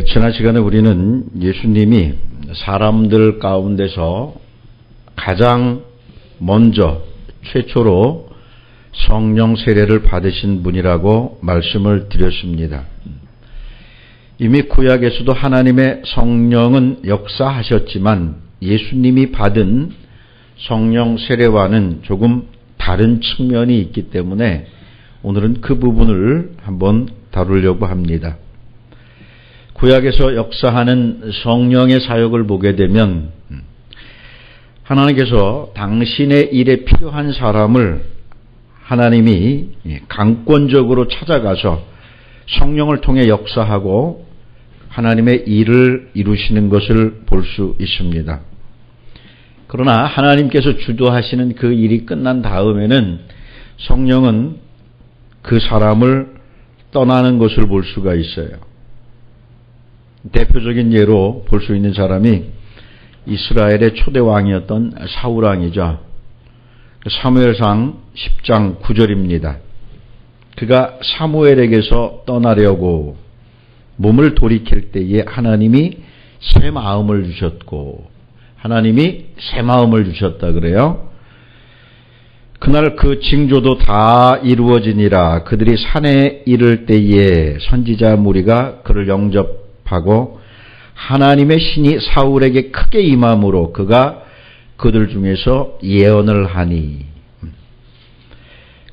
지난 시간에 우리는 예수님이 사람들 가운데서 가장 먼저 최초로 성령 세례를 받으신 분이라고 말씀을 드렸습니다. 이미 구약에서도 하나님의 성령은 역사하셨지만 예수님이 받은 성령 세례와는 조금 다른 측면이 있기 때문에 오늘은 그 부분을 한번 다루려고 합니다. 구약에서 역사하는 성령의 사역을 보게 되면 하나님께서 당신의 일에 필요한 사람을 하나님이 강권적으로 찾아가서 성령을 통해 역사하고 하나님의 일을 이루시는 것을 볼 수 있습니다. 그러나 하나님께서 주도하시는 그 일이 끝난 다음에는 성령은 그 사람을 떠나는 것을 볼 수가 있어요. 대표적인 예로 볼 수 있는 사람이 이스라엘의 초대 왕이었던 사울 왕이죠. 사무엘상 10장 9절입니다. 그가 사무엘에게서 떠나려고 몸을 돌이킬 때에 하나님이 새 마음을 주셨고 하나님이 새 마음을 주셨다 그래요. 그날 그 징조도 다 이루어지니라. 그들이 산에 이를 때에 선지자 무리가 그를 영접하고 하나님의 신이 사울에게 크게 임함으로 그가 그들 중에서 예언을 하니.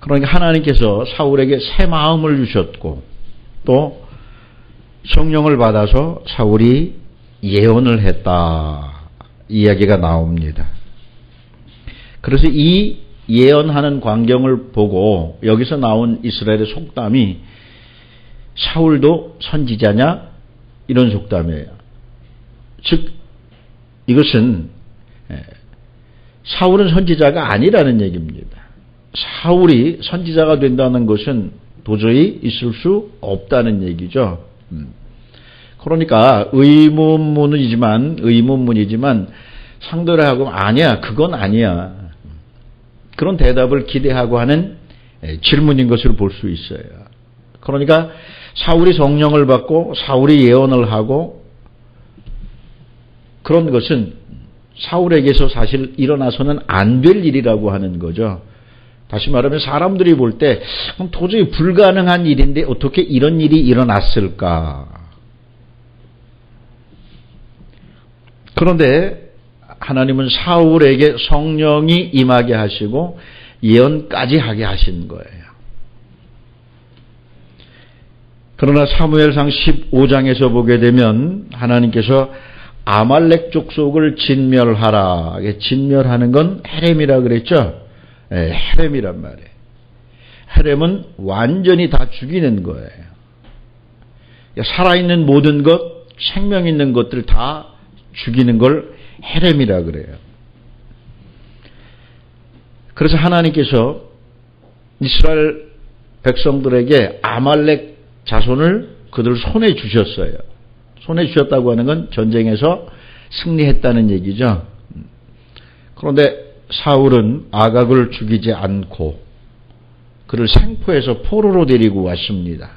그러니까 하나님께서 사울에게 새 마음을 주셨고 또 성령을 받아서 사울이 예언을 했다. 이야기가 나옵니다. 그래서 이 예언하는 광경을 보고 여기서 나온 이스라엘의 속담이 사울도 선지자냐? 이런 속담이에요. 즉 이것은 사울은 선지자가 아니라는 얘기입니다. 사울이 선지자가 된다는 것은 도저히 있을 수 없다는 얘기죠. 그러니까 의문문이지만 상대를 하고 아니야, 그건 아니야. 그런 대답을 기대하고 하는 질문인 것을 볼 수 있어요. 그러니까 사울이 성령을 받고 사울이 예언을 하고 그런 것은 사울에게서 사실 일어나서는 안 될 일이라고 하는 거죠. 다시 말하면 사람들이 볼 때 도저히 불가능한 일인데 어떻게 이런 일이 일어났을까. 그런데 하나님은 사울에게 성령이 임하게 하시고 예언까지 하게 하신 거예요. 그러나 사무엘상 15장에서 보게 되면 하나님께서 아말렉 족속을 진멸하라. 진멸하는 건 헤렘이라 그랬죠. 헤렘이란 말이에요. 헤렘은 완전히 다 죽이는 거예요. 살아있는 모든 것, 생명 있는 것들 다 죽이는 걸 헤렘이라 그래요. 그래서 하나님께서 이스라엘 백성들에게 아말렉 자손을 그들 손에 주셨어요. 손에 주셨다고 하는 건 전쟁에서 승리했다는 얘기죠. 그런데 사울은 아각을 죽이지 않고 그를 생포해서 포로로 데리고 왔습니다.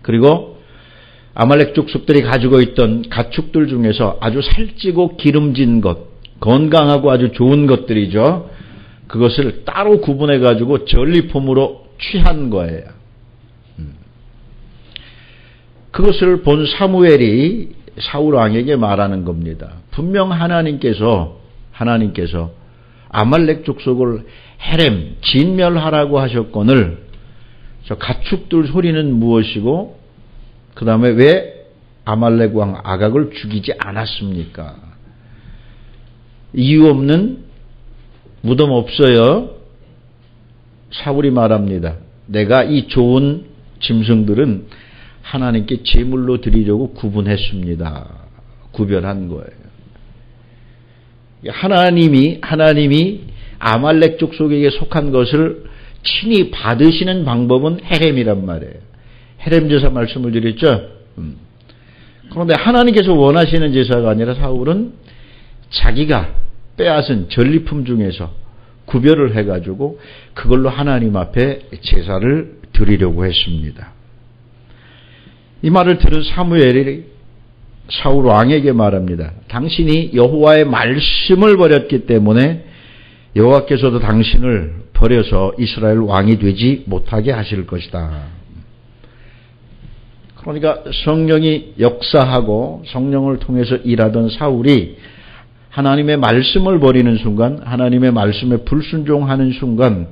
그리고 아말렉 족속들이 가지고 있던 가축들 중에서 아주 살찌고 기름진 것, 건강하고 아주 좋은 것들이죠. 그것을 따로 구분해 가지고 전리품으로 취한 거예요. 그것을 본 사무엘이 사울 왕에게 말하는 겁니다. 분명 하나님께서 아말렉 족속을 헤렘, 진멸하라고 하셨거늘 저 가축들 소리는 무엇이고 그 다음에 왜 아말렉 왕 아각을 죽이지 않았습니까? 이유 없는 무덤 없어요. 사울이 말합니다. 내가 이 좋은 짐승들은 하나님께 제물로 드리려고 구분했습니다. 구별한 거예요. 하나님이 아말렉 족속에게 속한 것을 친히 받으시는 방법은 헤렘이란 말이에요. 헤렘 제사 말씀을 드렸죠. 그런데 하나님께서 원하시는 제사가 아니라 사울은 자기가 빼앗은 전리품 중에서 구별을 해가지고 그걸로 하나님 앞에 제사를 드리려고 했습니다. 이 말을 들은 사무엘이 사울 왕에게 말합니다. 당신이 여호와의 말씀을 버렸기 때문에 여호와께서도 당신을 버려서 이스라엘 왕이 되지 못하게 하실 것이다. 그러니까 성령이 역사하고 성령을 통해서 일하던 사울이 하나님의 말씀을 버리는 순간, 하나님의 말씀에 불순종하는 순간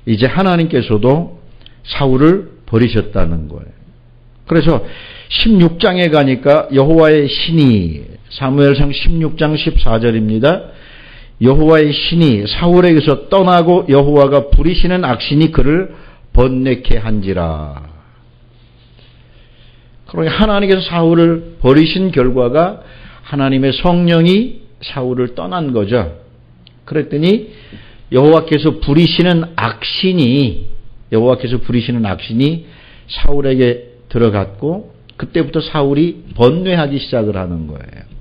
이제 하나님께서도 사울을 버리셨다는 거예요. 그래서 16장에 가니까 여호와의 신이, 사무엘상 16장 14절입니다. 여호와의 신이 사울에게서 떠나고 여호와가 부리시는 악신이 그를 번뇌케 한지라. 그러니까 하나님께서 사울을 버리신 결과가 하나님의 성령이 사울을 떠난 거죠. 그랬더니 여호와께서 부리시는 악신이 사울에게 들어갔고 그때부터 사울이 번뇌하기 시작을 하는 거예요.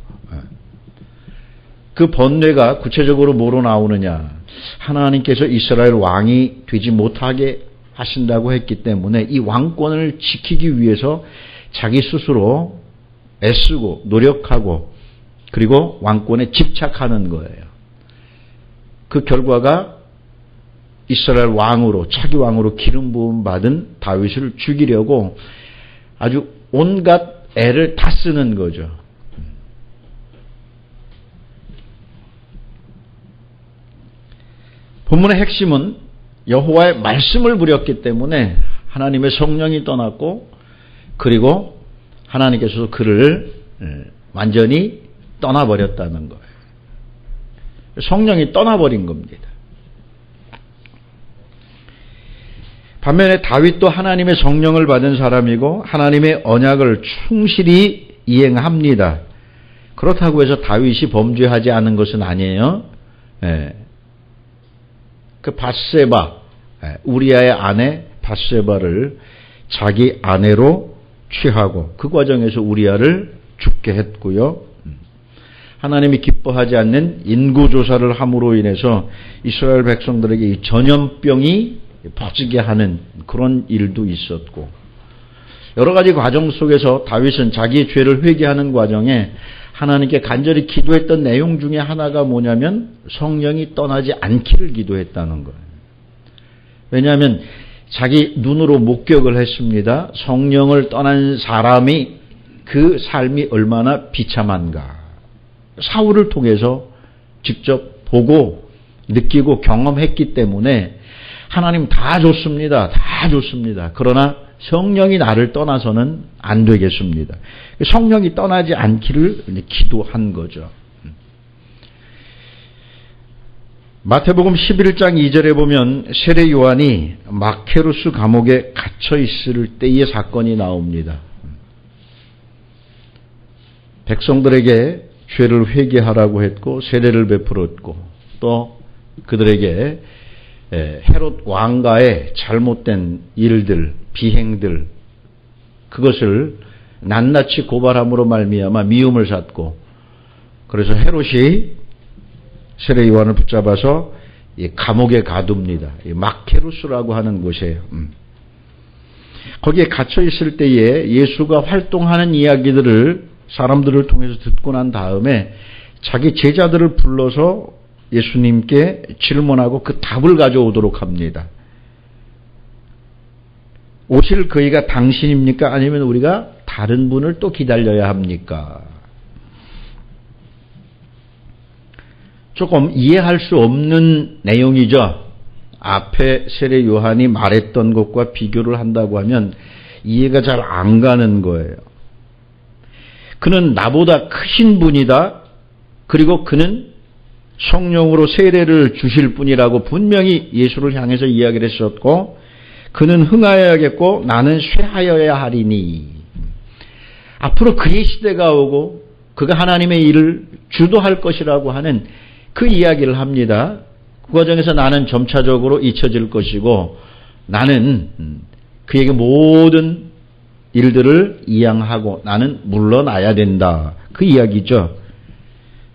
그 번뇌가 구체적으로 뭐로 나오느냐? 하나님께서 이스라엘 왕이 되지 못하게 하신다고 했기 때문에 이 왕권을 지키기 위해서 자기 스스로 애쓰고 노력하고 그리고 왕권에 집착하는 거예요. 그 결과가 이스라엘 왕으로, 차기 왕으로 기름 부음 받은 다윗을 죽이려고 아주 온갖 애를 다 쓰는 거죠. 본문의 핵심은 여호와의 말씀을 부렸기 때문에 하나님의 성령이 떠났고 그리고 하나님께서도 그를 완전히 떠나버렸다는 거예요. 성령이 떠나버린 겁니다. 반면에 다윗도 하나님의 성령을 받은 사람이고 하나님의 언약을 충실히 이행합니다. 그렇다고 해서 다윗이 범죄하지 않은 것은 아니에요. 그 밧세바, 우리아의 아내 밧세바를 자기 아내로 취하고 그 과정에서 우리아를 죽게 했고요. 하나님이 기뻐하지 않는 인구조사를 함으로 인해서 이스라엘 백성들에게 이 전염병이 퍼지게 하는 그런 일도 있었고 여러 가지 과정 속에서 다윗은 자기의 죄를 회개하는 과정에 하나님께 간절히 기도했던 내용 중에 하나가 뭐냐면 성령이 떠나지 않기를 기도했다는 거예요. 왜냐하면 자기 눈으로 목격을 했습니다. 성령을 떠난 사람이 그 삶이 얼마나 비참한가. 사울을 통해서 직접 보고 느끼고 경험했기 때문에 하나님 다 좋습니다. 다 좋습니다. 그러나 성령이 나를 떠나서는 안 되겠습니다. 성령이 떠나지 않기를 기도한 거죠. 마태복음 11장 2절에 보면 세례 요한이 마케루스 감옥에 갇혀 있을 때의 사건이 나옵니다. 백성들에게 죄를 회개하라고 했고 세례를 베풀었고 또 그들에게 헤롯 왕가의 잘못된 일들, 비행들 그것을 낱낱이 고발함으로 말미암아 미움을 샀고 그래서 헤롯이 세례 요한을 붙잡아서 감옥에 가둡니다. 마케루스라고 하는 곳이에요. 거기에 갇혀 있을 때에 예수가 활동하는 이야기들을 사람들을 통해서 듣고 난 다음에 자기 제자들을 불러서 예수님께 질문하고 그 답을 가져오도록 합니다. 오실 그이가 당신입니까? 아니면 우리가 다른 분을 또 기다려야 합니까? 조금 이해할 수 없는 내용이죠. 앞에 세례 요한이 말했던 것과 비교를 한다고 하면 이해가 잘 안 가는 거예요. 그는 나보다 크신 분이다. 그리고 그는 성령으로 세례를 주실 분이라고 분명히 예수를 향해서 이야기를 했었고 그는 흥하여야겠고 나는 쇠하여야 하리니 앞으로 그의 시대가 오고 그가 하나님의 일을 주도할 것이라고 하는 그 이야기를 합니다. 그 과정에서 나는 점차적으로 잊혀질 것이고 나는 그에게 모든 일들을 이양하고 나는 물러나야 된다. 그 이야기죠.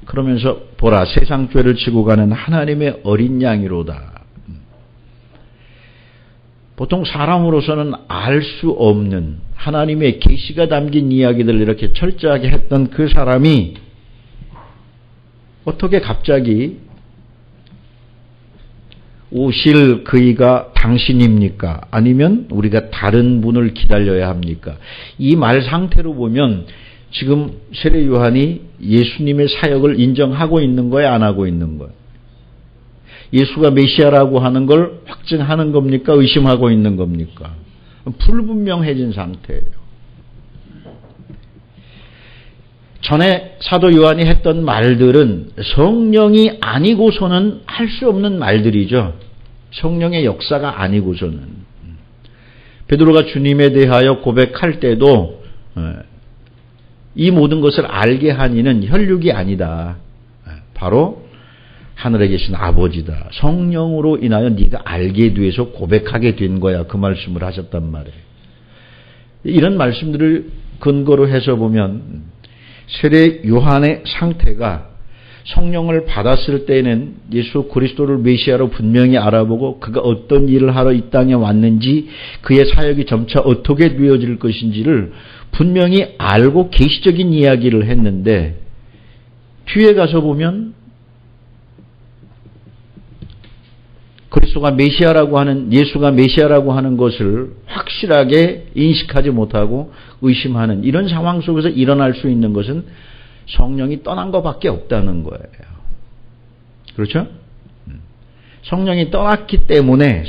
그러면서 보라 세상 죄를 지고 가는 하나님의 어린 양이로다. 보통 사람으로서는 알 수 없는 하나님의 계시가 담긴 이야기들 이렇게 철저하게 했던 그 사람이 어떻게 갑자기 오실 그이가 당신입니까? 아니면 우리가 다른 분을 기다려야 합니까? 이 말 상태로 보면 지금 세례 요한이 예수님의 사역을 인정하고 있는 거예요? 안 하고 있는 거예요? 예수가 메시아라고 하는 걸 확증하는 겁니까? 의심하고 있는 겁니까? 불분명해진 상태예요. 전에 사도 요한이 했던 말들은 성령이 아니고서는 할 수 없는 말들이죠. 성령의 역사가 아니고서는. 베드로가 주님에 대하여 고백할 때도 이 모든 것을 알게 한 이는 혈육이 아니다. 바로 하늘에 계신 아버지다. 성령으로 인하여 네가 알게 돼서 고백하게 된 거야. 그 말씀을 하셨단 말이에요. 이런 말씀들을 근거로 해서 보면 세례 요한의 상태가 성령을 받았을 때는 예수 그리스도를 메시아로 분명히 알아보고 그가 어떤 일을 하러 이 땅에 왔는지 그의 사역이 점차 어떻게 되어질 것인지를 분명히 알고 계시적인 이야기를 했는데 뒤에 가서 보면 그리스도가 메시아라고 하는 예수가 메시아라고 하는 것을 확실하게 인식하지 못하고 의심하는 이런 상황 속에서 일어날 수 있는 것은 성령이 떠난 것밖에 없다는 거예요. 그렇죠? 성령이 떠났기 때문에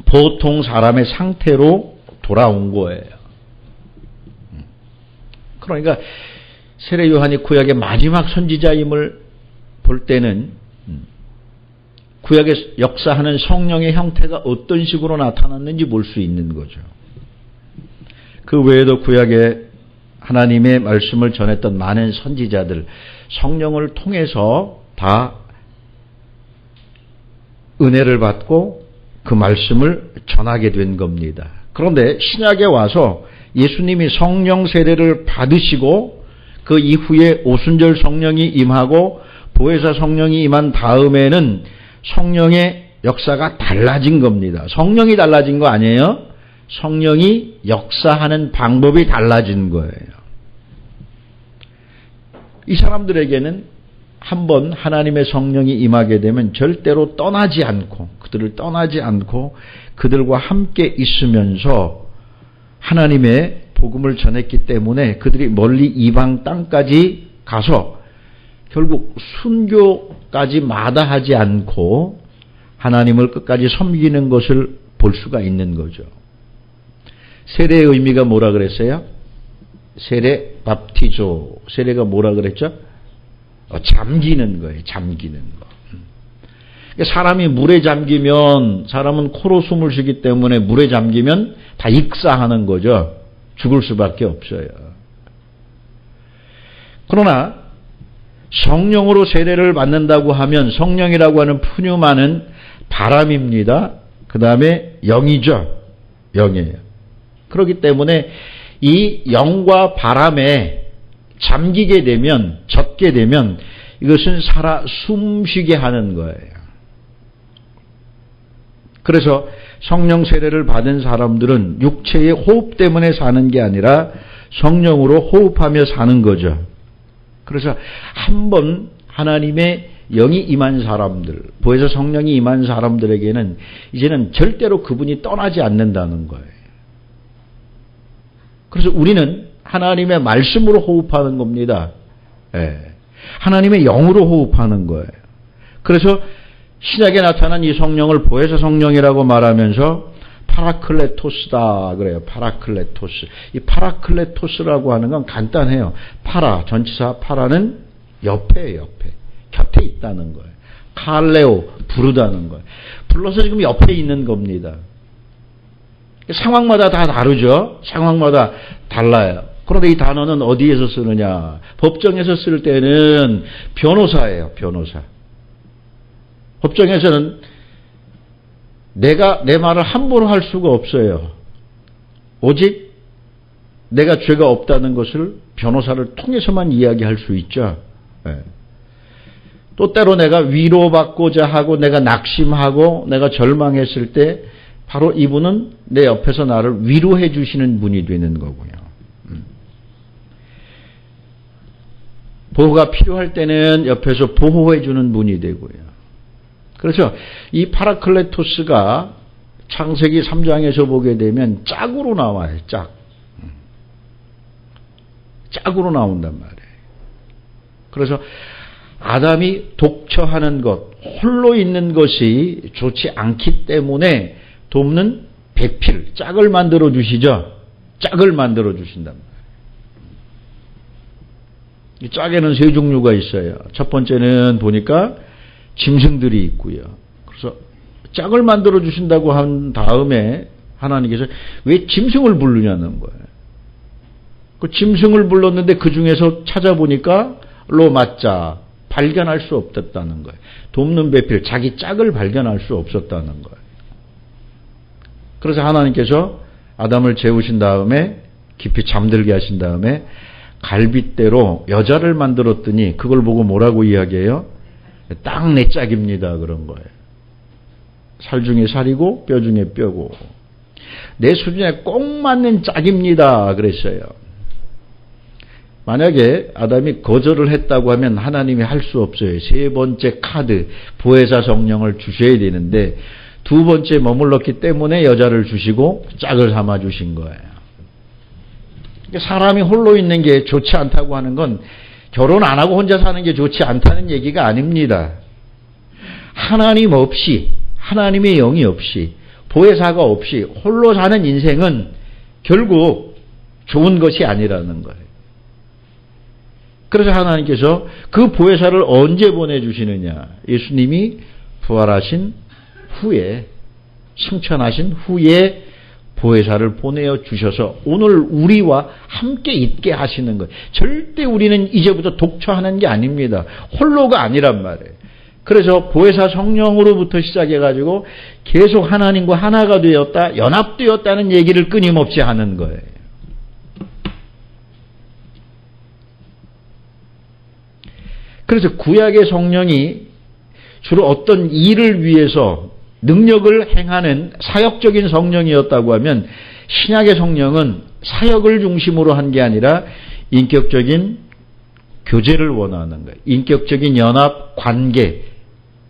보통 사람의 상태로 돌아온 거예요. 그러니까 세례 요한이 구약의 마지막 선지자임을 볼 때는 구약에 역사하는 성령의 형태가 어떤 식으로 나타났는지 볼 수 있는 거죠. 그 외에도 구약에 하나님의 말씀을 전했던 많은 선지자들, 성령을 통해서 다 은혜를 받고 그 말씀을 전하게 된 겁니다. 그런데 신약에 와서 예수님이 성령 세례를 받으시고 그 이후에 오순절 성령이 임하고 보혜사 성령이 임한 다음에는 성령의 역사가 달라진 겁니다. 성령이 달라진 거 아니에요? 성령이 역사하는 방법이 달라진 거예요. 이 사람들에게는 한번 하나님의 성령이 임하게 되면 절대로 그들을 떠나지 않고 그들과 함께 있으면서 하나님의 복음을 전했기 때문에 그들이 멀리 이방 땅까지 가서 결국 순교까지 마다하지 않고 하나님을 끝까지 섬기는 것을 볼 수가 있는 거죠. 세례의 의미가 뭐라 그랬어요? 세례 밥티조. 세례가 뭐라 그랬죠? 잠기는 거예요. 잠기는 거. 사람이 물에 잠기면 사람은 코로 숨을 쉬기 때문에 물에 잠기면 다 익사하는 거죠. 죽을 수밖에 없어요. 그러나 성령으로 세례를 받는다고 하면 성령이라고 하는 푸뉴마는 바람입니다. 그 다음에 영이죠. 영이에요. 그렇기 때문에 이 영과 바람에 잠기게 되면, 젖게 되면 이것은 살아 숨쉬게 하는 거예요. 그래서 성령 세례를 받은 사람들은 육체의 호흡 때문에 사는 게 아니라 성령으로 호흡하며 사는 거죠. 그래서 한번 하나님의 영이 임한 사람들, 보혜사 성령이 임한 사람들에게는 이제는 절대로 그분이 떠나지 않는다는 거예요. 그래서 우리는 하나님의 말씀으로 호흡하는 겁니다. 하나님의 영으로 호흡하는 거예요. 그래서 신약에 나타난 이 성령을 보혜사 성령이라고 말하면서 파라클레토스다 그래요. 파라클레토스. 이 파라클레토스라고 하는 건 간단해요. 전치사 파라는 옆에 곁에 있다는 거예요. 칼레오, 부르다는 거예요. 불러서 지금 옆에 있는 겁니다. 상황마다 다 다르죠. 상황마다 달라요. 그런데 이 단어는 어디에서 쓰느냐? 법정에서 쓸 때는 변호사예요. 변호사. 법정에서는 내가 내 말을 함부로 할 수가 없어요. 오직 내가 죄가 없다는 것을 변호사를 통해서만 이야기할 수 있죠. 또 때로 내가 위로받고자 하고 내가 낙심하고 내가 절망했을 때 바로 이분은 내 옆에서 나를 위로해 주시는 분이 되는 거고요. 보호가 필요할 때는 옆에서 보호해 주는 분이 되고요. 그래서 이 파라클레토스가 창세기 3장에서 보게 되면 짝으로 나와요. 짝으로 나온단 말이에요. 그래서 아담이 독처하는 것, 홀로 있는 것이 좋지 않기 때문에 돕는 배필, 짝을 만들어 주시죠. 짝을 만들어 주신단 말이에요. 이 짝에는 세 종류가 있어요. 첫 번째는 보니까 짐승들이 있고요. 그래서 짝을 만들어 주신다고 한 다음에 하나님께서 왜 짐승을 부르냐는 거예요. 그 짐승을 불렀는데 그 중에서 찾아보니까 로마자 발견할 수 없었다는 거예요. 돕는 배필, 자기 짝을 발견할 수 없었다는 거예요. 그래서 하나님께서 아담을 재우신 다음에 깊이 잠들게 하신 다음에 갈빗대로 여자를 만들었더니 그걸 보고 뭐라고 이야기해요? 딱 내 짝입니다. 그런 거예요. 살 중에 살이고 뼈 중에 뼈고 내 수준에 꼭 맞는 짝입니다. 그랬어요. 만약에 아담이 거절을 했다고 하면 하나님이 할 수 없어요. 세 번째 카드 보혜사 성령을 주셔야 되는데 두 번째 머물렀기 때문에 여자를 주시고 짝을 삼아 주신 거예요. 사람이 홀로 있는 게 좋지 않다고 하는 건 결혼 안 하고 혼자 사는 게 좋지 않다는 얘기가 아닙니다. 하나님 없이, 하나님의 영이 없이, 보혜사가 없이 홀로 사는 인생은 결국 좋은 것이 아니라는 거예요. 그래서 하나님께서 그 보혜사를 언제 보내주시느냐. 예수님이 부활하신 후에, 승천하신 후에 보혜사를 보내어 주셔서 오늘 우리와 함께 있게 하시는 거예요. 절대 우리는 이제부터 독처하는 게 아닙니다. 홀로가 아니란 말이에요. 그래서 보혜사 성령으로부터 시작해가지고 계속 하나님과 하나가 되었다, 연합되었다는 얘기를 끊임없이 하는 거예요. 그래서 구약의 성령이 주로 어떤 일을 위해서 능력을 행하는 사역적인 성령이었다고 하면 신약의 성령은 사역을 중심으로 한 게 아니라 인격적인 교제를 원하는 거예요. 인격적인 연합, 관계,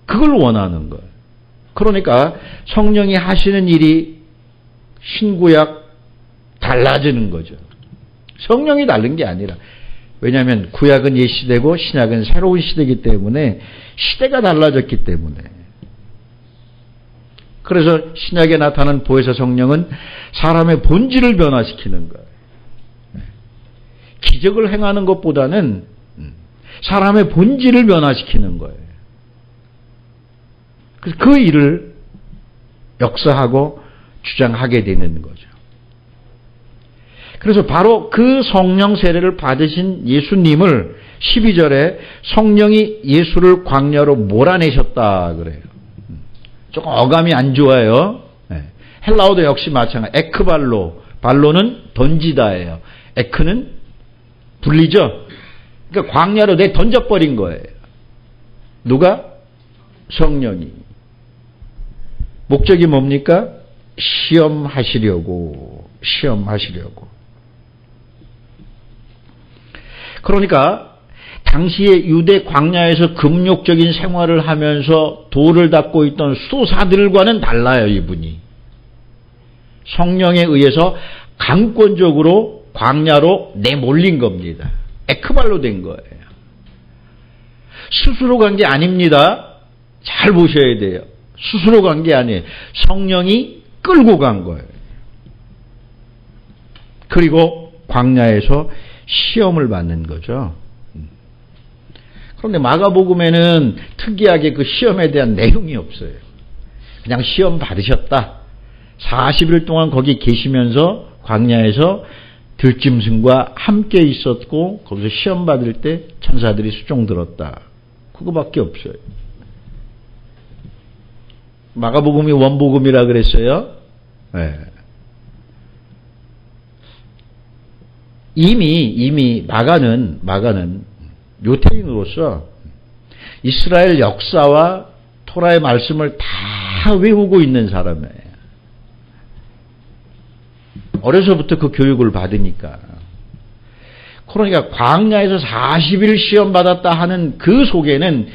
그걸 원하는 거예요. 그러니까 성령이 하시는 일이 신구약 달라지는 거죠. 성령이 다른 게 아니라. 왜냐하면 구약은 옛 시대고 신약은 새로운 시대이기 때문에 시대가 달라졌기 때문에. 그래서 신약에 나타난 보혜사 성령은 사람의 본질을 변화시키는 거예요. 기적을 행하는 것보다는 사람의 본질을 변화시키는 거예요. 그래서 그 일을 역사하고 주장하게 되는 거죠. 그래서 바로 그 성령 세례를 받으신 예수님을 12절에 성령이 예수를 광야로 몰아내셨다 그래요. 조금 어감이 안 좋아요. 헬라어도 역시 마찬가지. 에크발로, 발로는 던지다예요. 에크는 분리죠. 그러니까 광야로 내 던져버린 거예요. 누가? 성령이. 목적이 뭡니까? 시험하시려고. 그러니까 당시에 유대 광야에서 금욕적인 생활을 하면서 돌을 닦고 있던 수도사들과는 달라요, 이분이. 성령에 의해서 강권적으로 광야로 내몰린 겁니다. 에크발로 된 거예요. 스스로 간 게 아닙니다. 잘 보셔야 돼요. 스스로 간 게 아니에요. 성령이 끌고 간 거예요. 그리고 광야에서 시험을 받는 거죠. 그런데 마가복음에는 특이하게 그 시험에 대한 내용이 없어요. 그냥 시험 받으셨다. 40일 동안 거기 계시면서 광야에서 들짐승과 함께 있었고 거기서 시험 받을 때 천사들이 수종 들었다. 그거밖에 없어요. 마가복음이 원복음이라 그랬어요. 네. 이미 마가는 유태인으로서 이스라엘 역사와 토라의 말씀을 다 외우고 있는 사람이에요. 어려서부터 그 교육을 받으니까. 그러니까 광야에서 40일 시험 받았다 하는 그 속에는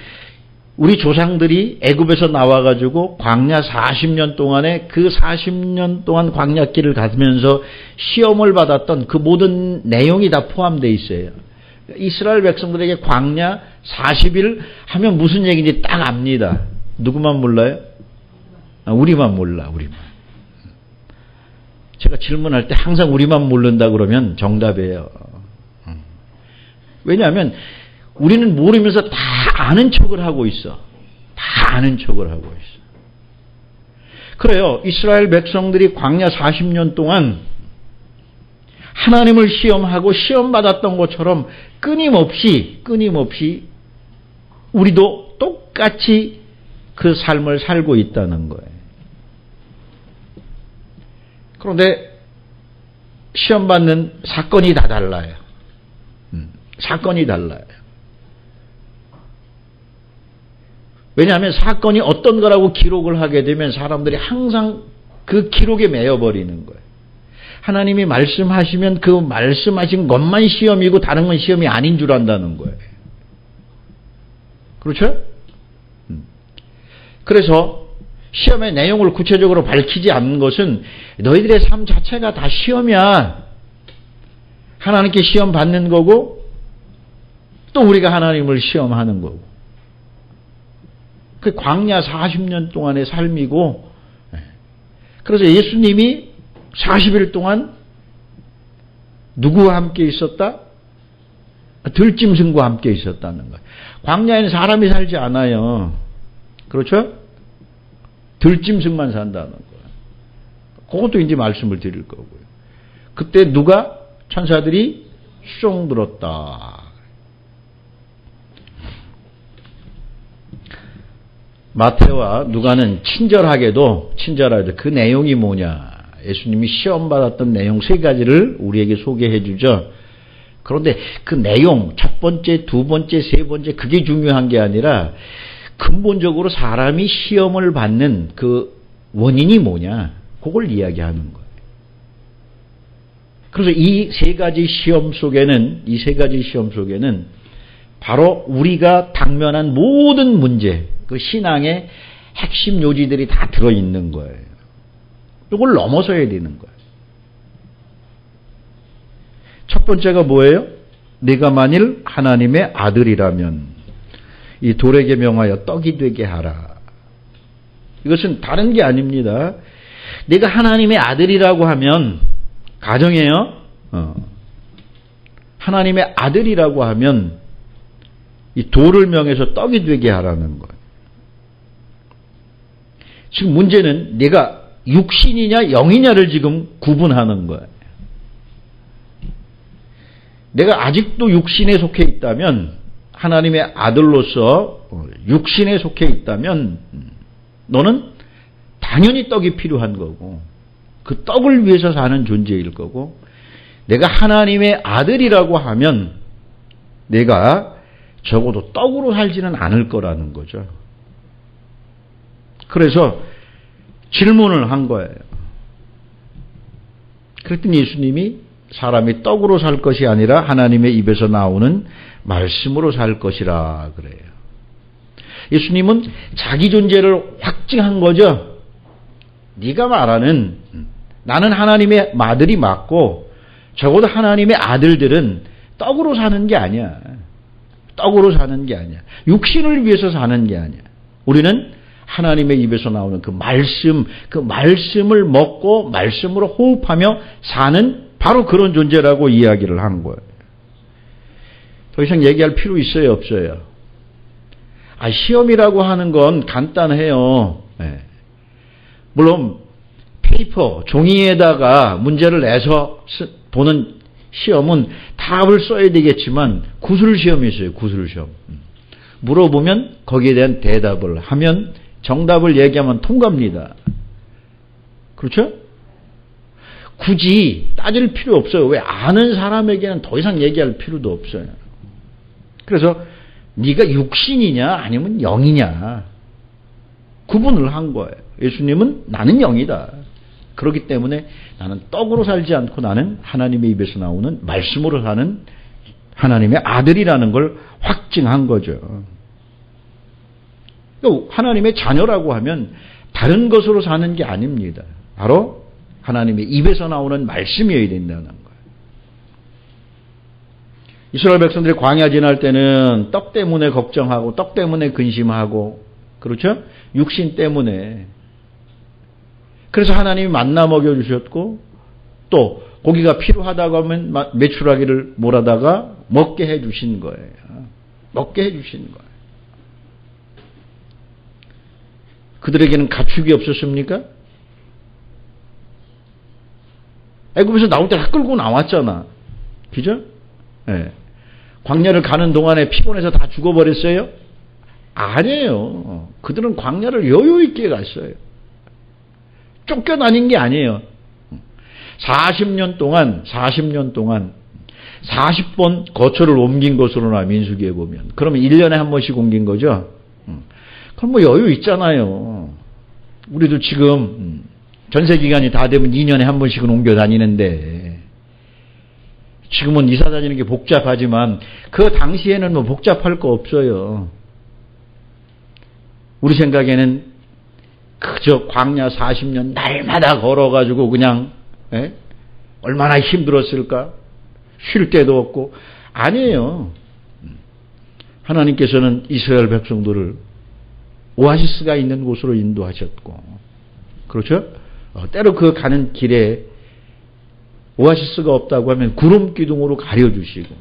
우리 조상들이 애굽에서 나와가지고 광야 40년 동안에 그 40년 동안 광야길을 가면서 시험을 받았던 그 모든 내용이 다 포함되어 있어요. 이스라엘 백성들에게 광야 40일 하면 무슨 얘기인지 딱 압니다. 누구만 몰라요? 우리만 몰라, 우리만. 제가 질문할 때 항상 우리만 모른다 그러면 정답이에요. 왜냐하면 우리는 모르면서 다 아는 척을 하고 있어. 다 아는 척을 하고 있어. 그래요. 이스라엘 백성들이 광야 40년 동안 하나님을 시험하고 시험받았던 것처럼 끊임없이 우리도 똑같이 그 삶을 살고 있다는 거예요. 그런데 시험받는 사건이 다 달라요. 사건이 달라요. 왜냐하면 사건이 어떤 거라고 기록을 하게 되면 사람들이 항상 그 기록에 매여버리는 거예요. 하나님이 말씀하시면 그 말씀하신 것만 시험이고 다른 건 시험이 아닌 줄 안다는 거예요. 그렇죠? 그래서 시험의 내용을 구체적으로 밝히지 않는 것은 너희들의 삶 자체가 다 시험이야. 하나님께 시험 받는 거고 또 우리가 하나님을 시험하는 거고. 그 광야 40년 동안의 삶이고, 그래서 예수님이 40일 동안 누구와 함께 있었다? 들짐승과 함께 있었다는 거예요. 광야에는 사람이 살지 않아요. 그렇죠? 들짐승만 산다는 거예요. 그것도 이제 말씀을 드릴 거고요. 그때 누가? 천사들이 숑 들었다. 마태와 누가는 친절하게도 그 내용이 뭐냐. 예수님이 시험받았던 내용 3가지를 우리에게 소개해 주죠. 그런데 그 내용, 첫 번째, 두 번째, 세 번째, 그게 중요한 게 아니라 근본적으로 사람이 시험을 받는 그 원인이 뭐냐. 그걸 이야기하는 거예요. 그래서 이 3가지 시험 속에는, 바로 우리가 당면한 모든 문제, 그 신앙의 핵심 요지들이 다 들어있는 거예요. 이걸 넘어서야 되는 거예요. 첫 번째가 뭐예요? 네가 만일 하나님의 아들이라면 이 돌에게 명하여 떡이 되게 하라. 이것은 다른 게 아닙니다. 내가 하나님의 아들이라고 하면, 가정이에요. 하나님의 아들이라고 하면 이 돌을 명해서 떡이 되게 하라는 거예요. 지금 문제는 내가 육신이냐 영이냐를 지금 구분하는 거예요. 내가 아직도 육신에 속해 있다면, 하나님의 아들로서 육신에 속해 있다면 너는 당연히 떡이 필요한 거고 그 떡을 위해서 사는 존재일 거고, 내가 하나님의 아들이라고 하면 내가 적어도 떡으로 살지는 않을 거라는 거죠. 그래서 질문을 한 거예요. 그랬더니 예수님이 사람이 떡으로 살 것이 아니라 하나님의 입에서 나오는 말씀으로 살 것이라 그래요. 예수님은 자기 존재를 확증한 거죠. 네가 말하는 나는 하나님의 아들이 맞고 적어도 하나님의 아들들은 떡으로 사는 게 아니야. 떡으로 사는 게 아니야. 육신을 위해서 사는 게 아니야. 우리는 하나님의 입에서 나오는 그 말씀을 먹고 말씀으로 호흡하며 사는 바로 그런 존재라고 이야기를 한 거예요. 더 이상 얘기할 필요 있어요, 없어요? 시험이라고 하는 건 간단해요. 네. 물론 페이퍼, 종이에다가 문제를 내서 보는 시험은 답을 써야 되겠지만 구술시험이 있어요. 구술시험. 물어보면 거기에 대한 대답을 하면 정답을 얘기하면 통과합니다. 그렇죠? 굳이 따질 필요 없어요. 왜? 아는 사람에게는 더 이상 얘기할 필요도 없어요. 그래서 네가 육신이냐 아니면 영이냐 구분을 한 거예요. 예수님은 나는 영이다. 그렇기 때문에 나는 떡으로 살지 않고 나는 하나님의 입에서 나오는 말씀으로 사는 하나님의 아들이라는 걸 확증한 거죠. 또 하나님의 자녀라고 하면 다른 것으로 사는 게 아닙니다. 바로 하나님의 입에서 나오는 말씀이어야 된다는 거예요. 이스라엘 백성들이 광야 지날 때는 떡 때문에 걱정하고 떡 때문에 근심하고 그렇죠? 육신 때문에. 그래서 하나님이 만나 먹여주셨고 또 고기가 필요하다고 하면 메추라기를 몰아다가 먹게 해주신 거예요. 먹게 해주신 거예요. 그들에게는 가축이 없었습니까? 애굽에서 나올 때 다 끌고 나왔잖아. 그죠? 네. 광야를 가는 동안에 피곤해서 다 죽어버렸어요? 아니에요. 그들은 광야를 여유 있게 갔어요. 쫓겨다닌 게 아니에요. 40년 동안 40번 거처를 옮긴 것으로나 민수기에 보면. 그러면 1년에 한 번씩 옮긴 거죠. 그럼 뭐 여유 있잖아요. 우리도 지금 전세 기간이 다 되면 2년에 한 번씩은 옮겨 다니는데 지금은 이사 다니는 게 복잡하지만 그 당시에는 뭐 복잡할 거 없어요. 우리 생각에는 그저 광야 40년 날마다 걸어가지고 그냥 얼마나 힘들었을까? 쉴 데도 없고. 아니에요. 하나님께서는 이스라엘 백성들을 오아시스가 있는 곳으로 인도하셨고 그렇죠? 때로 그 가는 길에 오아시스가 없다고 하면 구름 기둥으로 가려주시고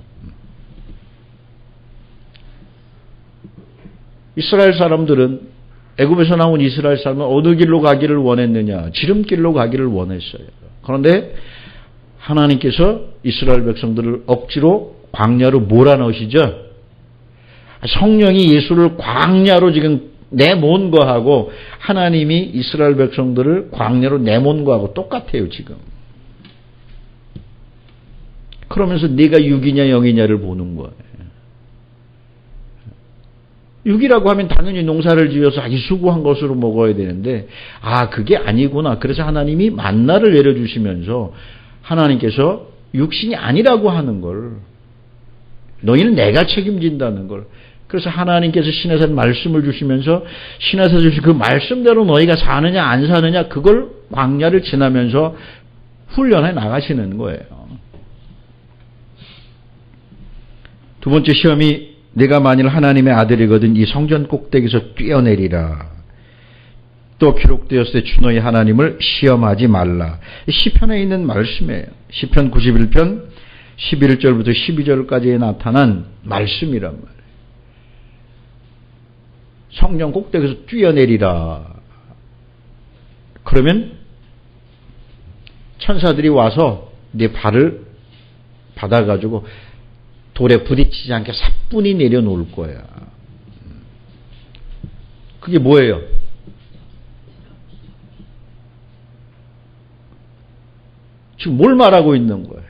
이스라엘 사람들은 애굽에서 나온 이스라엘 사람은 어느 길로 가기를 원했느냐? 지름길로 가기를 원했어요. 그런데 하나님께서 이스라엘 백성들을 억지로 광야로 몰아넣으시죠. 성령이 예수를 광야로 지금 내몬 거하고 하나님이 이스라엘 백성들을 광야로 내몬 거하고 똑같아요 지금. 그러면서 네가 육이냐 영이냐를 보는 거예요. 육이라고 하면 당연히 농사를 지어서 아주 수고한 것으로 먹어야 되는데 그게 아니구나. 그래서 하나님이 만나를 내려주시면서 하나님께서 육신이 아니라고 하는 걸 너희는 내가 책임진다는 걸 그래서 하나님께서 시내산 말씀을 주시면서 시내에서 주신 그 말씀대로 너희가 사느냐 안 사느냐 그걸 광야를 지나면서 훈련해 나가시는 거예요. 두 번째 시험이 내가 만일 하나님의 아들이거든 이 성전 꼭대기에서 뛰어내리라. 또 기록되었을 때 주 너희 하나님을 시험하지 말라. 시편에 있는 말씀이에요. 시편 91편 11절부터 12절까지에 나타난 말씀이란 말이에요. 성전 꼭대기에서 뛰어내리라. 그러면 천사들이 와서 네 발을 받아가지고 돌에 부딪히지 않게 사뿐히 내려놓을 거야. 그게 뭐예요? 지금 뭘 말하고 있는 거예요?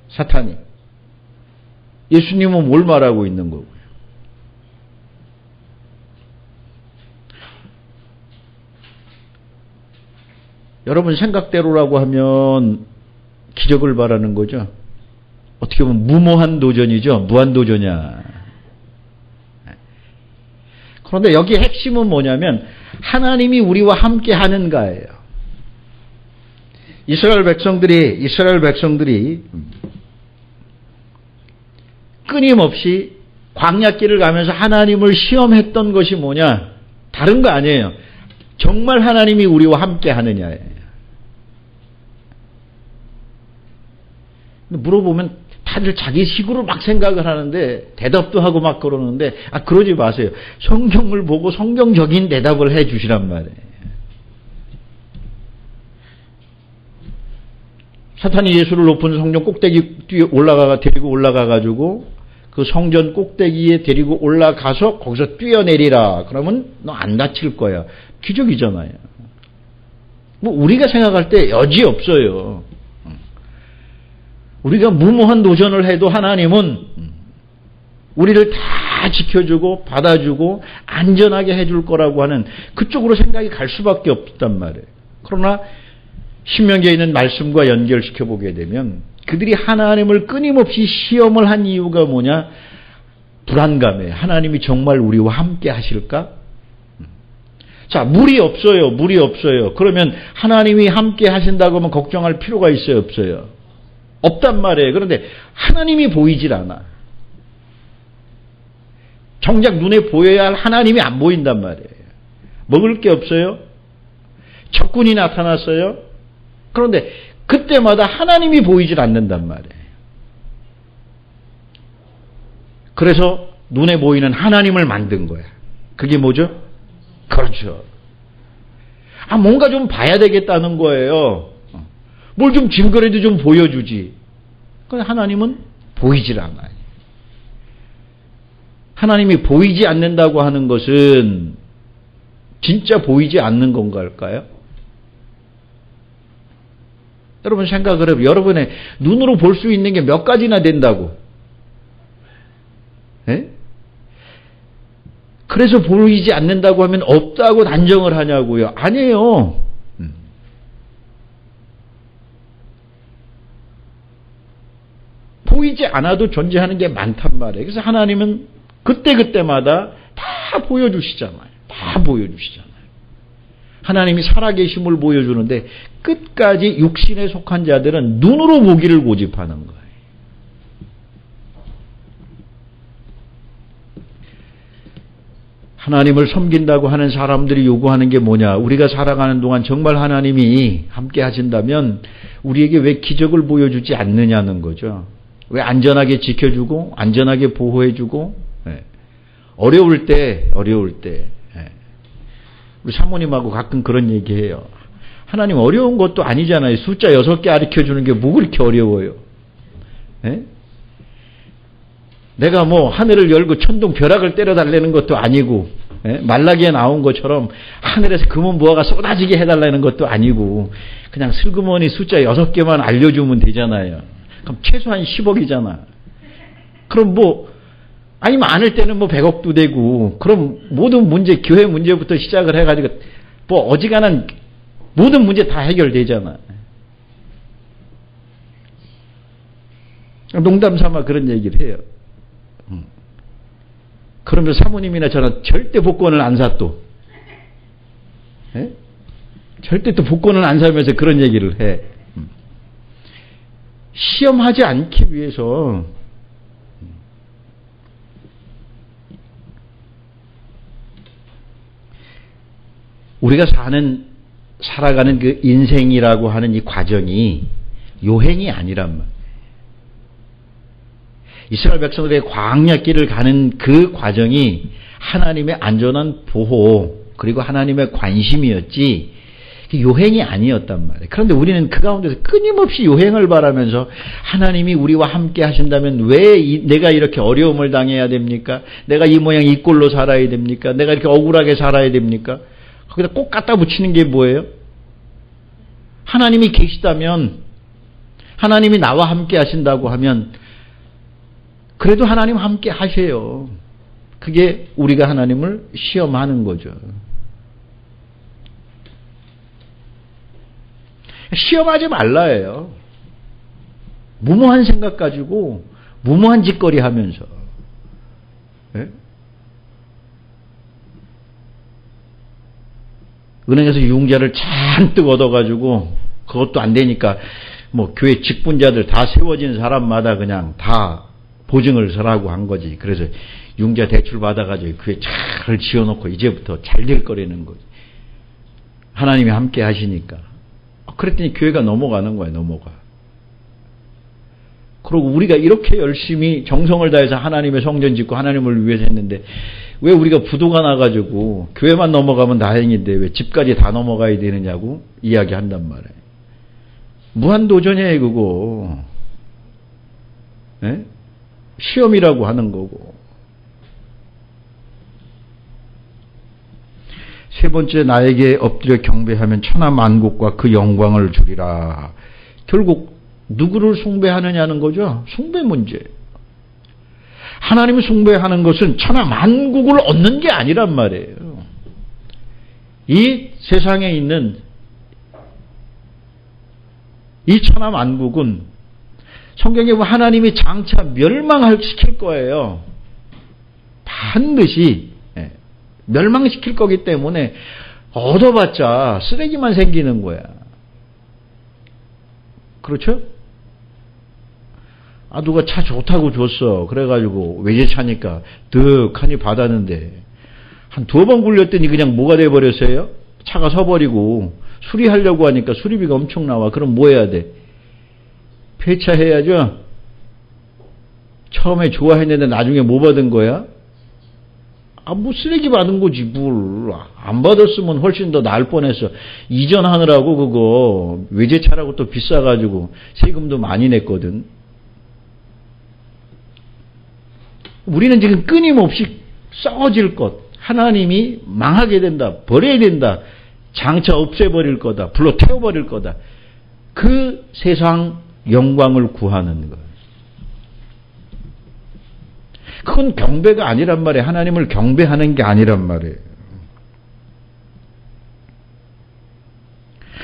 사탄이. 예수님은 뭘 말하고 있는 거고요? 여러분 생각대로라고 하면 기적을 바라는 거죠. 어떻게 보면 무모한 도전이죠. 무한도전이야. 그런데 여기 핵심은 뭐냐면 하나님이 우리와 함께 하는가예요. 이스라엘 백성들이 끊임없이 광야길을 가면서 하나님을 시험했던 것이 뭐냐? 다른 거 아니에요. 정말 하나님이 우리와 함께 하느냐예요. 물어보면 다들 자기 식으로 막 생각을 하는데 대답도 하고 막 그러는데 그러지 마세요. 성경을 보고 성경적인 대답을 해 주시란 말이에요. 사탄이 예수를 높은 성전 꼭대기 데리고 올라가가지고 그 성전 꼭대기에 데리고 올라가서 거기서 뛰어내리라. 그러면 너 안 다칠 거야. 기적이잖아요. 뭐 우리가 생각할 때 여지 없어요. 우리가 무모한 도전을 해도 하나님은 우리를 다 다 지켜주고 받아주고 안전하게 해줄 거라고 하는 그쪽으로 생각이 갈 수밖에 없단 말이에요. 그러나 신명기에 있는 말씀과 연결시켜 보게 되면 그들이 하나님을 끊임없이 시험을 한 이유가 뭐냐? 불안감에 하나님이 정말 우리와 함께 하실까? 자, 물이 없어요. 물이 없어요. 그러면 하나님이 함께 하신다고 하면 걱정할 필요가 있어요? 없어요? 없단 말이에요. 그런데 하나님이 보이질 않아. 정작 눈에 보여야 할 하나님이 안 보인단 말이에요. 먹을 게 없어요? 적군이 나타났어요? 그런데 그때마다 하나님이 보이질 않는단 말이에요. 그래서 눈에 보이는 하나님을 만든 거야. 그게 뭐죠? 그렇죠. 뭔가 좀 봐야 되겠다는 거예요. 뭘 좀 증거라도 좀 보여주지. 그런데 하나님은 보이질 않아요. 하나님이 보이지 않는다고 하는 것은 진짜 보이지 않는 건가요? 여러분 생각을 해요. 여러분의 눈으로 볼 수 있는 게 몇 가지나 된다고. 에? 그래서 보이지 않는다고 하면 없다고 단정을 하냐고요. 아니에요. 보이지 않아도 존재하는 게 많단 말이에요. 그래서 하나님은 그때그때마다 다 보여주시잖아요. 다 보여주시잖아요. 하나님이 살아계심을 보여주는데 끝까지 육신에 속한 자들은 눈으로 보기를 고집하는 거예요. 하나님을 섬긴다고 하는 사람들이 요구하는 게 뭐냐? 우리가 살아가는 동안 정말 하나님이 함께 하신다면 우리에게 왜 기적을 보여주지 않느냐는 거죠. 왜 안전하게 지켜주고 안전하게 보호해주고 어려울 때 우리 사모님하고 가끔 그런 얘기해요. 하나님 어려운 것도 아니잖아요. 숫자 6개 가르쳐주는 게 뭐 그렇게 어려워요. 내가 뭐 하늘을 열고 천둥 벼락을 때려달라는 것도 아니고 말라기에 나온 것처럼 하늘에서 금은 부하가 쏟아지게 해달라는 것도 아니고 그냥 슬그머니 숫자 6개만 알려주면 되잖아요. 그럼 최소한 10억이잖아. 그럼 뭐 아니 많을 때는 뭐 100억도 되고 그럼 모든 문제 교회 문제부터 시작을 해가지고 뭐 어지간한 모든 문제 다 해결되잖아. 농담 삼아 그런 얘기를 해요. 그러면서 사모님이나 저는 절대 복권을 안 사 또. 절대 또 복권을 안 사면서 그런 얘기를 해. 시험하지 않기 위해서 우리가 살아가는 그 인생이라고 하는 이 과정이 요행이 아니란 말이에요. 이스라엘 백성들의 광야길을 가는 그 과정이 하나님의 안전한 보호 그리고 하나님의 관심이었지 요행이 아니었단 말이에요. 그런데 우리는 그 가운데서 끊임없이 요행을 바라면서 하나님이 우리와 함께 하신다면 왜 내가 이렇게 어려움을 당해야 됩니까? 내가 이 모양 이 꼴로 살아야 됩니까? 내가 이렇게 억울하게 살아야 됩니까? 거기다 꼭 갖다 붙이는 게 뭐예요? 하나님이 계시다면 하나님이 나와 함께 하신다고 하면 그래도 하나님 함께 하셔요. 그게 우리가 하나님을 시험하는 거죠. 시험하지 말라예요. 무모한 생각 가지고 무모한 짓거리 하면서 은행에서 융자를 잔뜩 얻어가지고 그것도 안 되니까 뭐 교회 직분자들 다 세워진 사람마다 그냥 다 보증을 서라고 한 거지. 그래서 융자 대출 받아가지고 교회 잘 지어놓고 이제부터 잘 될 거라는 거지. 하나님이 함께 하시니까. 그랬더니 교회가 넘어가는 거야. 넘어가. 그리고 우리가 이렇게 열심히 정성을 다해서 하나님의 성전 짓고 하나님을 위해서 했는데 왜 우리가 부도가 나가지고 교회만 넘어가면 다행인데 왜 집까지 다 넘어가야 되느냐고 이야기한단 말이에요. 무한도전이에요 그거. 시험이라고 하는 거고. 세 번째, 나에게 엎드려 경배하면 천하 만국과 그 영광을 주리라. 결국 누구를 숭배하느냐는 거죠. 숭배 문제. 하나님을 숭배하는 것은 천하 만국을 얻는 게 아니란 말이에요. 이 세상에 있는 이 천하 만국은 성경에 보면 하나님이 장차 멸망시킬 거예요. 반드시 멸망시킬 거기 때문에 얻어봤자 쓰레기만 생기는 거야. 그렇죠? 누가 차 좋다고 줬어. 그래가지고 외제차니까 득하니 받았는데 한 2번 굴렸더니 그냥 뭐가 돼버렸어요? 차가 서버리고 수리하려고 하니까 수리비가 엄청 나와. 그럼 뭐 해야 돼? 폐차해야죠. 처음에 좋아했는데 나중에 뭐 받은 거야? 뭐 쓰레기 받은 거지 뭘. 안 받았으면 훨씬 더 나을 뻔했어. 이전하느라고 그거 외제차라고 또 비싸가지고 세금도 많이 냈거든. 우리는 지금 끊임없이 썩어질 것, 하나님이 망하게 된다, 버려야 된다, 장차 없애버릴 거다, 불로 태워버릴 거다. 그 세상 영광을 구하는 것. 그건 경배가 아니란 말이에요. 하나님을 경배하는 게 아니란 말이에요.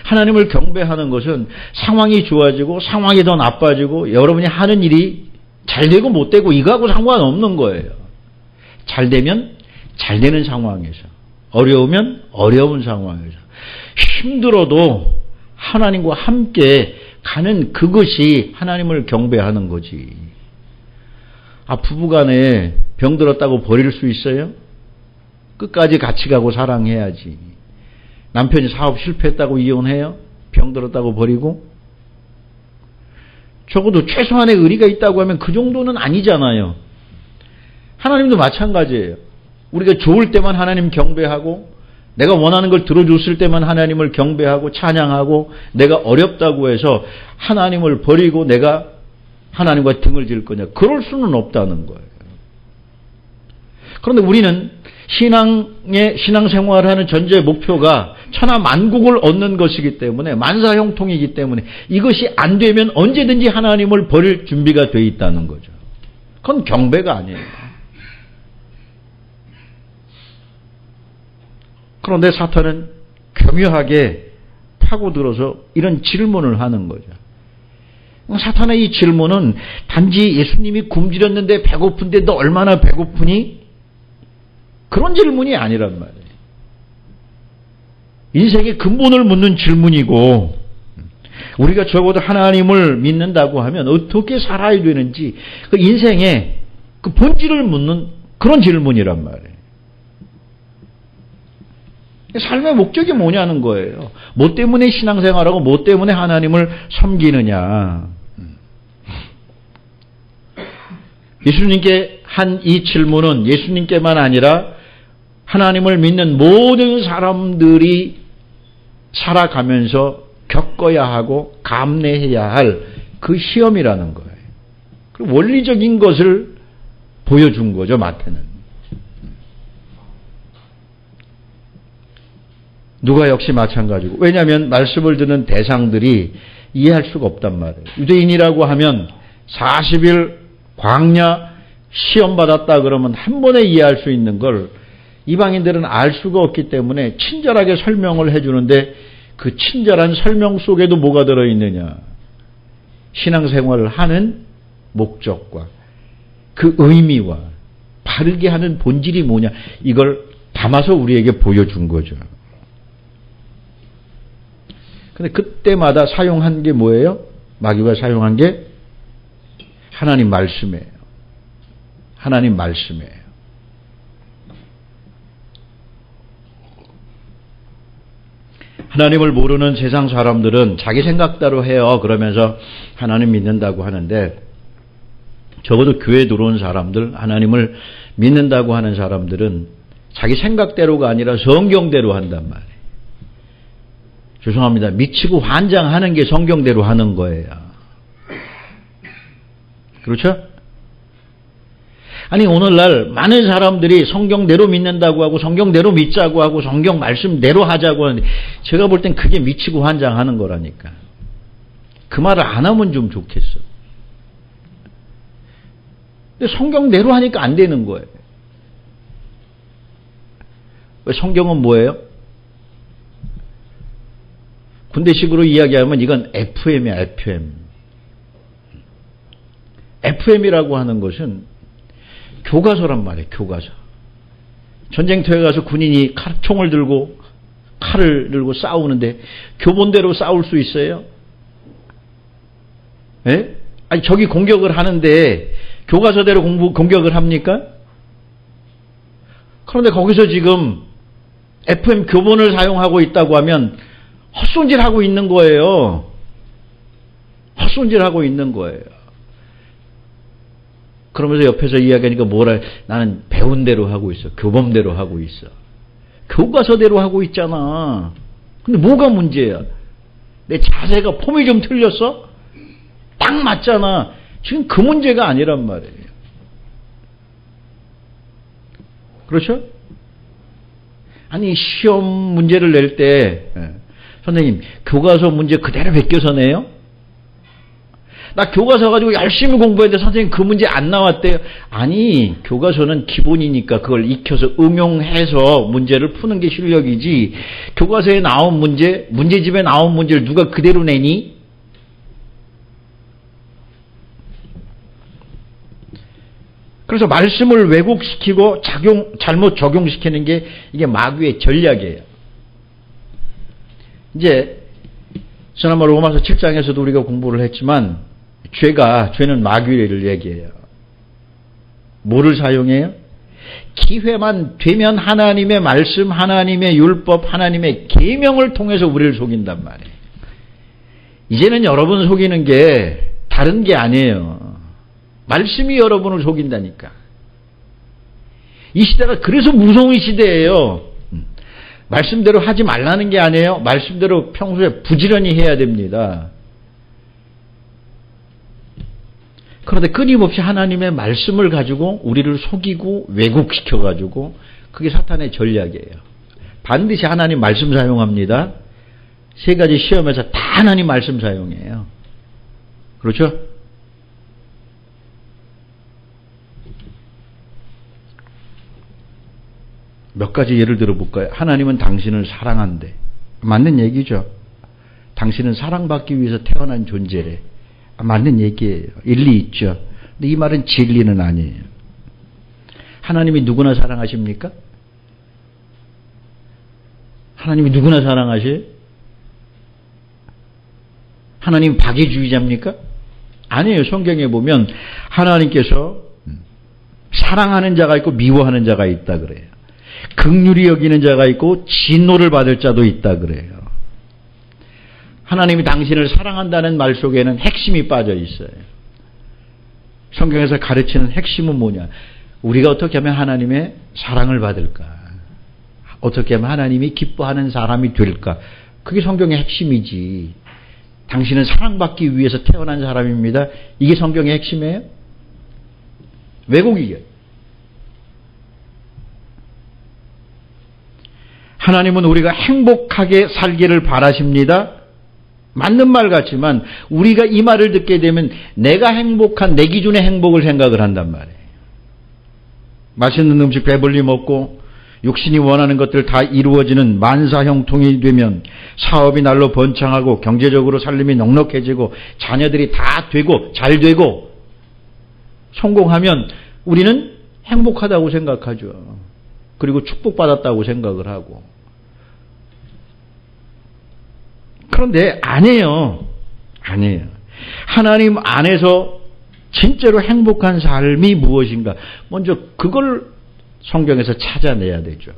하나님을 경배하는 것은 상황이 좋아지고 상황이 더 나빠지고 여러분이 하는 일이 잘 되고 못 되고 이거하고 상관없는 거예요. 잘 되면 잘 되는 상황에서, 어려우면 어려운 상황에서, 힘들어도 하나님과 함께 가는 그것이 하나님을 경배하는 거지. 부부간에 병들었다고 버릴 수 있어요? 끝까지 같이 가고 사랑해야지. 남편이 사업 실패했다고 이혼해요? 병들었다고 버리고? 적어도 최소한의 의리가 있다고 하면 그 정도는 아니잖아요. 하나님도 마찬가지예요. 우리가 좋을 때만 하나님 경배하고, 내가 원하는 걸 들어줬을 때만 하나님을 경배하고 찬양하고, 내가 어렵다고 해서 하나님을 버리고 내가 하나님과 등을 질 거냐? 그럴 수는 없다는 거예요. 그런데 우리는 신앙생활을 하는 전제 목표가 천하 만국을 얻는 것이기 때문에, 만사형통이기 때문에 이것이 안 되면 언제든지 하나님을 버릴 준비가 돼 있다는 거죠. 그건 경배가 아니에요. 그런데 사탄은 교묘하게 파고들어서 이런 질문을 하는 거죠. 사탄의 이 질문은 단지 예수님이 굶주렸는데 배고픈데 너 얼마나 배고프니? 그런 질문이 아니란 말이에요. 인생의 근본을 묻는 질문이고, 우리가 적어도 하나님을 믿는다고 하면 어떻게 살아야 되는지 그 인생의 그 본질을 묻는 그런 질문이란 말이에요. 삶의 목적이 뭐냐는 거예요. 뭐 때문에 신앙생활하고 뭐 때문에 하나님을 섬기느냐. 예수님께 한 이 질문은 예수님께만 아니라 하나님을 믿는 모든 사람들이 살아가면서 겪어야 하고 감내해야 할 그 시험이라는 거예요. 그 원리적인 것을 보여준 거죠, 마태는. 누가 역시 마찬가지고. 왜냐하면 말씀을 듣는 대상들이 이해할 수가 없단 말이에요. 유대인이라고 하면 40일 광야 시험 받았다 그러면 한 번에 이해할 수 있는 걸 이방인들은 알 수가 없기 때문에 친절하게 설명을 해주는데, 그 친절한 설명 속에도 뭐가 들어있느냐? 신앙생활을 하는 목적과 그 의미와 바르게 하는 본질이 뭐냐? 이걸 담아서 우리에게 보여준 거죠. 근데 그때마다 사용한 게 뭐예요? 마귀가 사용한 게 하나님 말씀이에요. 하나님 말씀이에요. 하나님을 모르는 세상 사람들은 자기 생각대로 해요. 그러면서 하나님 믿는다고 하는데, 적어도 교회에 들어온 사람들, 하나님을 믿는다고 하는 사람들은 자기 생각대로가 아니라 성경대로 한단 말이에요. 죄송합니다. 미치고 환장하는 게 성경대로 하는 거예요. 그렇죠? 아니, 오늘날 많은 사람들이 성경대로 믿는다고 하고 성경대로 믿자고 하고 성경 말씀대로 하자고 하는데, 제가 볼 땐 그게 미치고 환장하는 거라니까. 그 말을 안 하면 좀 좋겠어. 근데 성경대로 하니까 안 되는 거예요. 왜 성경은 뭐예요? 군대식으로 이야기하면 이건 FM이야, FM. FM이라고 하는 것은 교과서란 말이에요, 교과서. 전쟁터에 가서 군인이 총을 들고 칼을 들고 싸우는데 교본대로 싸울 수 있어요? 예? 아니, 적이 공격을 하는데 교과서대로 공격을 합니까? 그런데 거기서 지금 FM 교본을 사용하고 있다고 하면 헛손질하고 있는 거예요. 헛손질하고 있는 거예요. 그러면서 옆에서 이야기하니까 뭐라, 나는 배운 대로 하고 있어. 교범대로 하고 있어. 교과서대로 하고 있잖아. 근데 뭐가 문제야? 내 자세가 폼이 좀 틀렸어? 딱 맞잖아. 지금 그 문제가 아니란 말이에요. 그렇죠? 아니, 시험 문제를 낼 때 선생님, 교과서 문제 그대로 베껴서 내요? 나 교과서 가지고 열심히 공부했는데 선생님 그 문제 안 나왔대요. 아니, 교과서는 기본이니까 그걸 익혀서 응용해서 문제를 푸는 게 실력이지, 교과서에 나온 문제집에 나온 문제를 누가 그대로 내니? 그래서 말씀을 왜곡시키고 잘못 적용시키는 게 이게 마귀의 전략이에요. 이제 지난번 로마서 7장에서도 우리가 공부를 했지만 죄는 마귀를 얘기해요. 뭐를 사용해요? 기회만 되면 하나님의 말씀, 하나님의 율법, 하나님의 계명을 통해서 우리를 속인단 말이에요. 이제는 여러분 속이는 게 다른 게 아니에요. 말씀이 여러분을 속인다니까. 이 시대가 그래서 무서운 시대예요. 말씀대로 하지 말라는 게 아니에요. 말씀대로 평소에 부지런히 해야 됩니다. 그런데 끊임없이 하나님의 말씀을 가지고 우리를 속이고 왜곡시켜가지고, 그게 사탄의 전략이에요. 반드시 하나님 말씀 사용합니다. 세 가지 시험에서 다 하나님 말씀 사용해요. 그렇죠? 몇 가지 예를 들어볼까요? 하나님은 당신을 사랑한대. 맞는 얘기죠. 당신은 사랑받기 위해서 태어난 존재래. 맞는 얘기예요. 일리 있죠. 근데 이 말은 진리는 아니에요. 하나님이 누구나 사랑하십니까? 하나님이 누구나 사랑하셔요? 하나님 박애주의자입니까? 아니에요. 성경에 보면 하나님께서 사랑하는 자가 있고 미워하는 자가 있다 그래요. 긍휼히 여기는 자가 있고 진노를 받을 자도 있다 그래요. 하나님이 당신을 사랑한다는 말 속에는 핵심이 빠져 있어요. 성경에서 가르치는 핵심은 뭐냐? 우리가 어떻게 하면 하나님의 사랑을 받을까? 어떻게 하면 하나님이 기뻐하는 사람이 될까? 그게 성경의 핵심이지. 당신은 사랑받기 위해서 태어난 사람입니다. 이게 성경의 핵심이에요? 왜곡이에요. 하나님은 우리가 행복하게 살기를 바라십니다. 맞는 말 같지만 우리가 이 말을 듣게 되면 내가 행복한, 내 기준의 행복을 생각을 한단 말이에요. 맛있는 음식 배불리 먹고 육신이 원하는 것들 다 이루어지는 만사형통이 되면, 사업이 날로 번창하고 경제적으로 살림이 넉넉해지고 자녀들이 다 되고 잘 되고 성공하면 우리는 행복하다고 생각하죠. 그리고 축복받았다고 생각을 하고. 그런데 아니에요. 하나님 안에서 진짜로 행복한 삶이 무엇인가? 먼저 그걸 성경에서 찾아내야 되죠.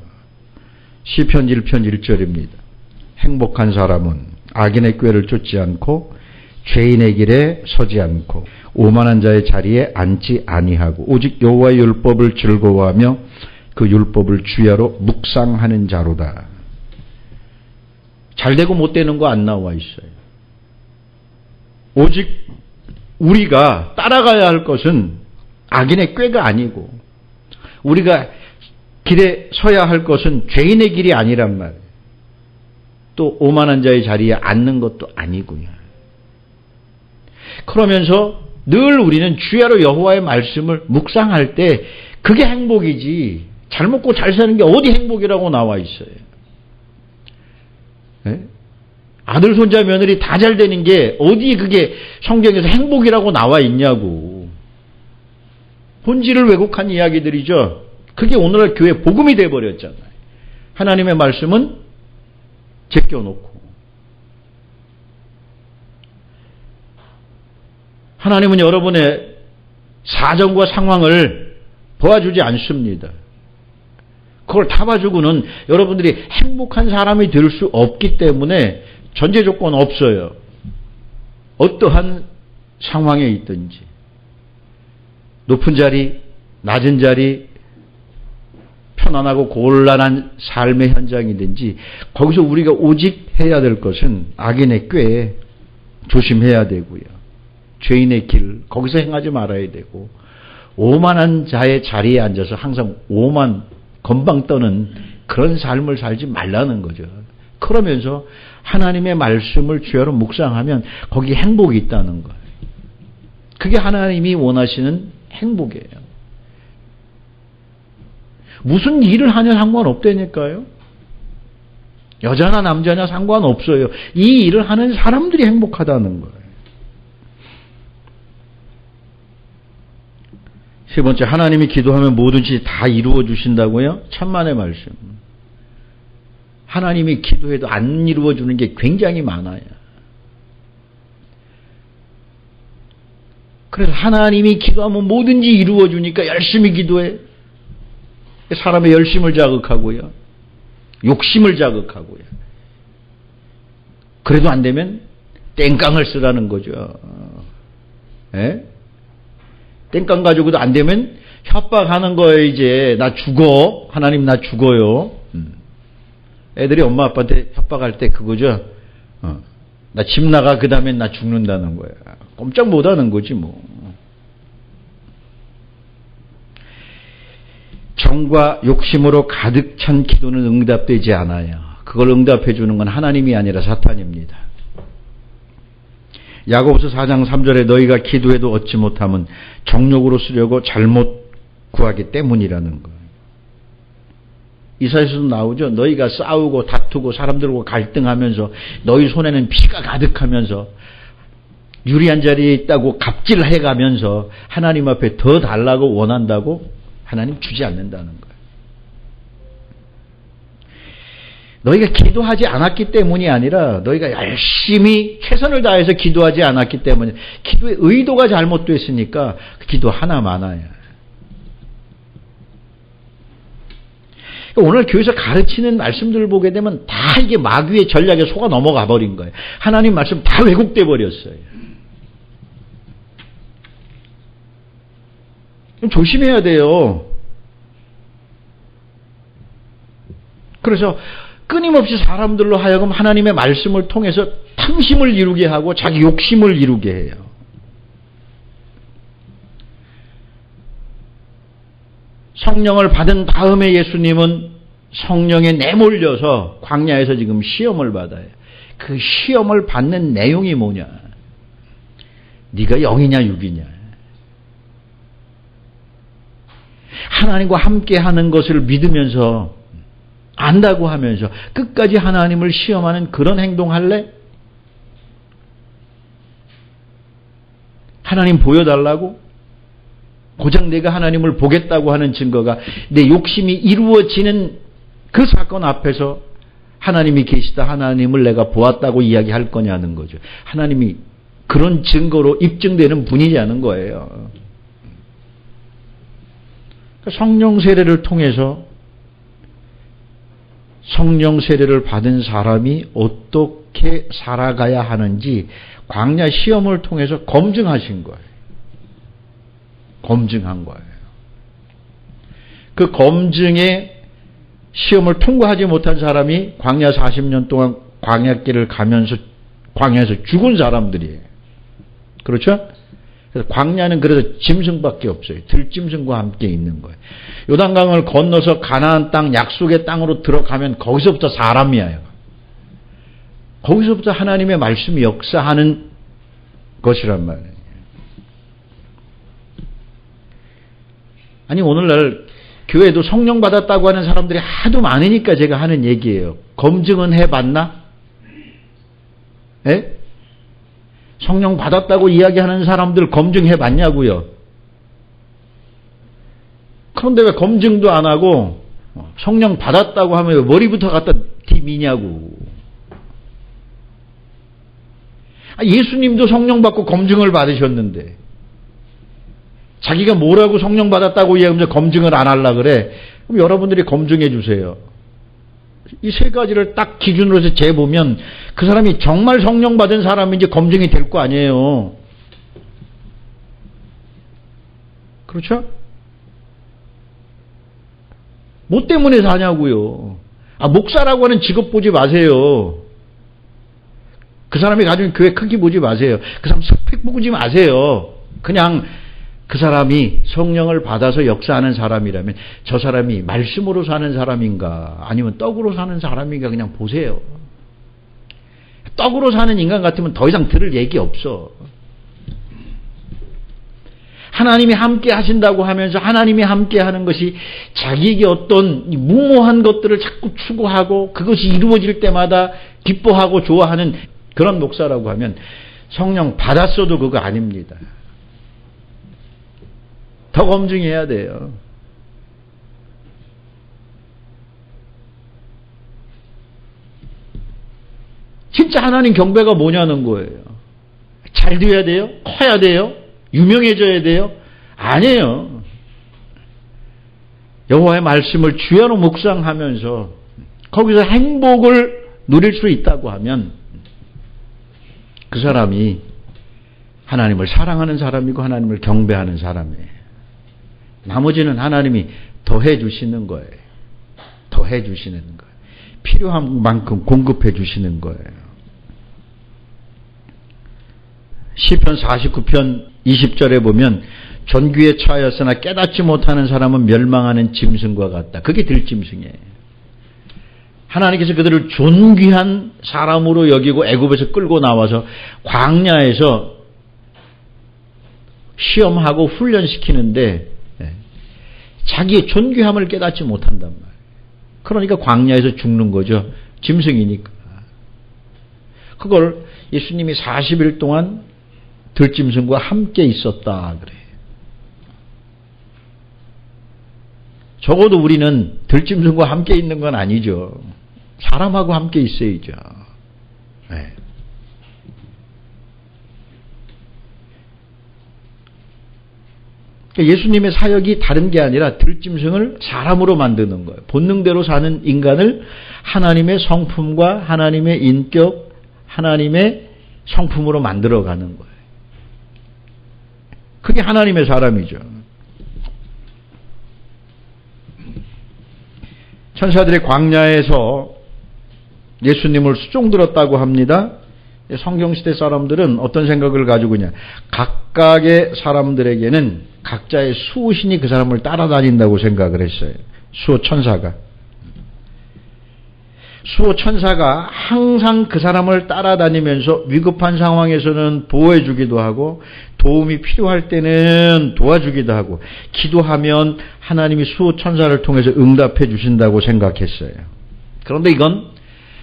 시편 1편 1절입니다. 행복한 사람은 악인의 꾀를 쫓지 않고 죄인의 길에 서지 않고 오만한 자의 자리에 앉지 아니하고 오직 여호와의 율법을 즐거워하며 그 율법을 주야로 묵상하는 자로다. 잘 되고 못 되는 거 안 나와 있어요. 오직 우리가 따라가야 할 것은 악인의 꾀가 아니고, 우리가 길에 서야 할 것은 죄인의 길이 아니란 말이에요. 또 오만한 자의 자리에 앉는 것도 아니고요. 그러면서 늘 우리는 주야로 여호와의 말씀을 묵상할 때 그게 행복이지, 잘 먹고 잘 사는 게 어디 행복이라고 나와 있어요. 네? 아들, 손자, 며느리 다 잘 되는 게 어디 그게 성경에서 행복이라고 나와 있냐고. 본질을 왜곡한 이야기들이죠. 그게 오늘날 교회 복음이 돼버렸잖아요. 하나님의 말씀은 제껴놓고. 하나님은 여러분의 사정과 상황을 도와주지 않습니다. 그걸 다 봐주고는 여러분들이 행복한 사람이 될 수 없기 때문에 전제 조건 없어요. 어떠한 상황에 있든지. 높은 자리, 낮은 자리, 편안하고 곤란한 삶의 현장이든지 거기서 우리가 오직 해야 될 것은 악인의 꾀에 조심해야 되고요. 죄인의 길, 거기서 행하지 말아야 되고, 오만한 자의 자리에 앉아서 항상 오만 건방 떠는 그런 삶을 살지 말라는 거죠. 그러면서 하나님의 말씀을 주야로 묵상하면 거기 행복이 있다는 거예요. 그게 하나님이 원하시는 행복이에요. 무슨 일을 하냐 상관없다니까요. 여자나 남자나 상관없어요. 이 일을 하는 사람들이 행복하다는 거예요. 세 번째, 하나님이 기도하면 뭐든지 다 이루어 주신다고요? 천만의 말씀. 하나님이 기도해도 안 이루어 주는 게 굉장히 많아요. 그래서 하나님이 기도하면 뭐든지 이루어 주니까 열심히 기도해. 사람의 열심을 자극하고요. 욕심을 자극하고요. 그래도 안 되면 땡깡을 쓰라는 거죠. 예? 땡깡 가지고도 안 되면 협박하는 거예요. 이제 나 죽어. 하나님 나 죽어요. 애들이 엄마 아빠한테 협박할 때 그거죠. 나 집 나가, 그 다음엔 나 죽는다는 거야. 꼼짝 못하는 거지 뭐. 정과 욕심으로 가득 찬 기도는 응답되지 않아요. 그걸 응답해 주는 건 하나님이 아니라 사탄입니다. 야고보서 4장 3절에 너희가 기도해도 얻지 못함은 정욕으로 쓰려고 잘못 구하기 때문이라는 거예요. 이사야서도 나오죠. 너희가 싸우고 다투고 사람들과 갈등하면서 너희 손에는 피가 가득하면서 유리한 자리에 있다고 갑질해가면서 하나님 앞에 더 달라고 원한다고 하나님 주지 않는다는 거예요. 너희가 기도하지 않았기 때문이 아니라 너희가 열심히 최선을 다해서 기도하지 않았기 때문에 기도의 의도가 잘못됐으니까 기도 하나 많아요. 오늘 교회에서 가르치는 말씀들을 보게 되면 다 이게 마귀의 전략에 속아 넘어가 버린 거예요. 하나님 말씀 다 왜곡돼 버렸어요. 조심해야 돼요. 그래서 끊임없이 사람들로 하여금 하나님의 말씀을 통해서 탐심을 이루게 하고 자기 욕심을 이루게 해요. 성령을 받은 다음에 예수님은 성령에 내몰려서 광야에서 지금 시험을 받아요. 그 시험을 받는 내용이 뭐냐? 네가 영이냐 육이냐? 하나님과 함께하는 것을 믿으면서 안다고 하면서 끝까지 하나님을 시험하는 그런 행동할래? 하나님 보여달라고? 고작 내가 하나님을 보겠다고 하는 증거가 내 욕심이 이루어지는 그 사건 앞에서 하나님이 계시다, 하나님을 내가 보았다고 이야기할 거냐는 거죠. 하나님이 그런 증거로 입증되는 분이냐는 거예요. 성령 세례를 통해서 성령 세례를 받은 사람이 어떻게 살아가야 하는지 광야 시험을 통해서 검증하신 거예요. 검증한 거예요. 그 검증에 시험을 통과하지 못한 사람이 광야 40년 동안 광야길을 가면서 광야에서 죽은 사람들이에요. 그렇죠? 그래서 광야는 그래서 짐승밖에 없어요. 들짐승과 함께 있는 거예요. 요단강을 건너서 가나안 땅, 약속의 땅으로 들어가면 거기서부터 사람이에요. 거기서부터 하나님의 말씀이 역사하는 것이란 말이에요. 아니 오늘날 교회도 성령 받았다고 하는 사람들이 하도 많으니까 제가 하는 얘기예요. 검증은 해봤나? 예? 성령 받았다고 이야기하는 사람들 검증해봤냐고요. 그런데 왜 검증도 안 하고 성령 받았다고 하면 머리부터 갖다 디미냐고. 예수님도 성령 받고 검증을 받으셨는데 자기가 뭐라고 성령 받았다고 이야기하면서 검증을 안 하려고 그래. 그럼 여러분들이 검증해 주세요. 이 세 가지를 딱 기준으로 해서 재보면 그 사람이 정말 성령 받은 사람인지 검증이 될 거 아니에요. 그렇죠? 뭐 때문에 사냐고요. 목사라고 하는 직업 보지 마세요. 그 사람이 가진 교회 크기 보지 마세요. 그 사람 스펙 보지 마세요. 그냥 그 사람이 성령을 받아서 역사하는 사람이라면 저 사람이 말씀으로 사는 사람인가 아니면 떡으로 사는 사람인가 그냥 보세요. 떡으로 사는 인간 같으면 더 이상 들을 얘기 없어. 하나님이 함께 하신다고 하면서 하나님이 함께 하는 것이 자기에게 어떤 무모한 것들을 자꾸 추구하고 그것이 이루어질 때마다 기뻐하고 좋아하는 그런 목사라고 하면 성령 받았어도 그거 아닙니다. 더 검증해야 돼요. 진짜 하나님 경배가 뭐냐는 거예요. 잘 돼야 돼요? 커야 돼요? 유명해져야 돼요? 아니에요. 여호와의 말씀을 주야로 묵상하면서 거기서 행복을 누릴 수 있다고 하면 그 사람이 하나님을 사랑하는 사람이고 하나님을 경배하는 사람이에요. 나머지는 하나님이 더해 주시는 거예요. 더해 주시는 거예요. 필요한 만큼 공급해 주시는 거예요. 시편 49편 20절에 보면 존귀에 처하였으나 깨닫지 못하는 사람은 멸망하는 짐승과 같다. 그게 들짐승이에요. 하나님께서 그들을 존귀한 사람으로 여기고 애굽에서 끌고 나와서 광야에서 시험하고 훈련시키는데 자기의 존귀함을 깨닫지 못한단 말이에요. 그러니까 광야에서 죽는 거죠. 짐승이니까. 그걸 예수님이 40일 동안 들짐승과 함께 있었다 그래요. 적어도 우리는 들짐승과 함께 있는 건 아니죠. 사람하고 함께 있어야죠. 네. 예수님의 사역이 다른 게 아니라 들짐승을 사람으로 만드는 거예요. 본능대로 사는 인간을 하나님의 성품과 하나님의 인격, 하나님의 성품으로 만들어가는 거예요. 그게 하나님의 사람이죠. 천사들이 광야에서 예수님을 수종들었다고 합니다. 성경시대 사람들은 어떤 생각을 가지고 있냐. 각각의 사람들에게는 각자의 수호신이 그 사람을 따라다닌다고 생각을 했어요. 수호천사가. 수호천사가 항상 그 사람을 따라다니면서 위급한 상황에서는 보호해주기도 하고 도움이 필요할 때는 도와주기도 하고 기도하면 하나님이 수호천사를 통해서 응답해 주신다고 생각했어요. 그런데 이건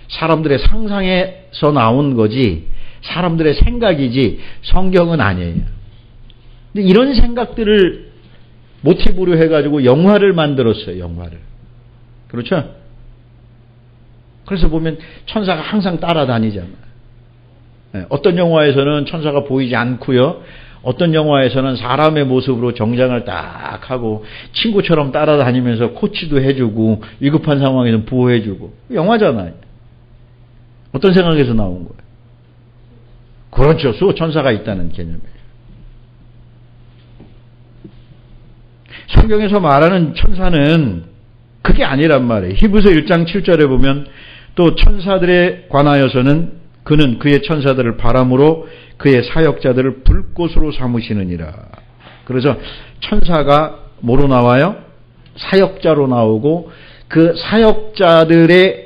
사람들의 상상에서 나온 거지 사람들의 생각이지 성경은 아니에요. 근데 이런 생각들을 모티브로 해가지고 영화를 만들었어요. 영화를. 그렇죠? 그래서 보면 천사가 항상 따라다니잖아요. 어떤 영화에서는 천사가 보이지 않고요. 어떤 영화에서는 사람의 모습으로 정장을 딱 하고 친구처럼 따라다니면서 코치도 해주고 위급한 상황에서는 보호해주고 영화잖아요. 어떤 생각에서 나온 거예요? 그렇죠. 수호천사가 있다는 개념이에요. 성경에서 말하는 천사는 그게 아니란 말이에요. 히브리서 1장 7절에 보면 또 천사들에 관하여서는 그는 그의 천사들을 바람으로 그의 사역자들을 불꽃으로 삼으시느니라. 그래서 천사가 뭐로 나와요? 사역자로 나오고 그 사역자들의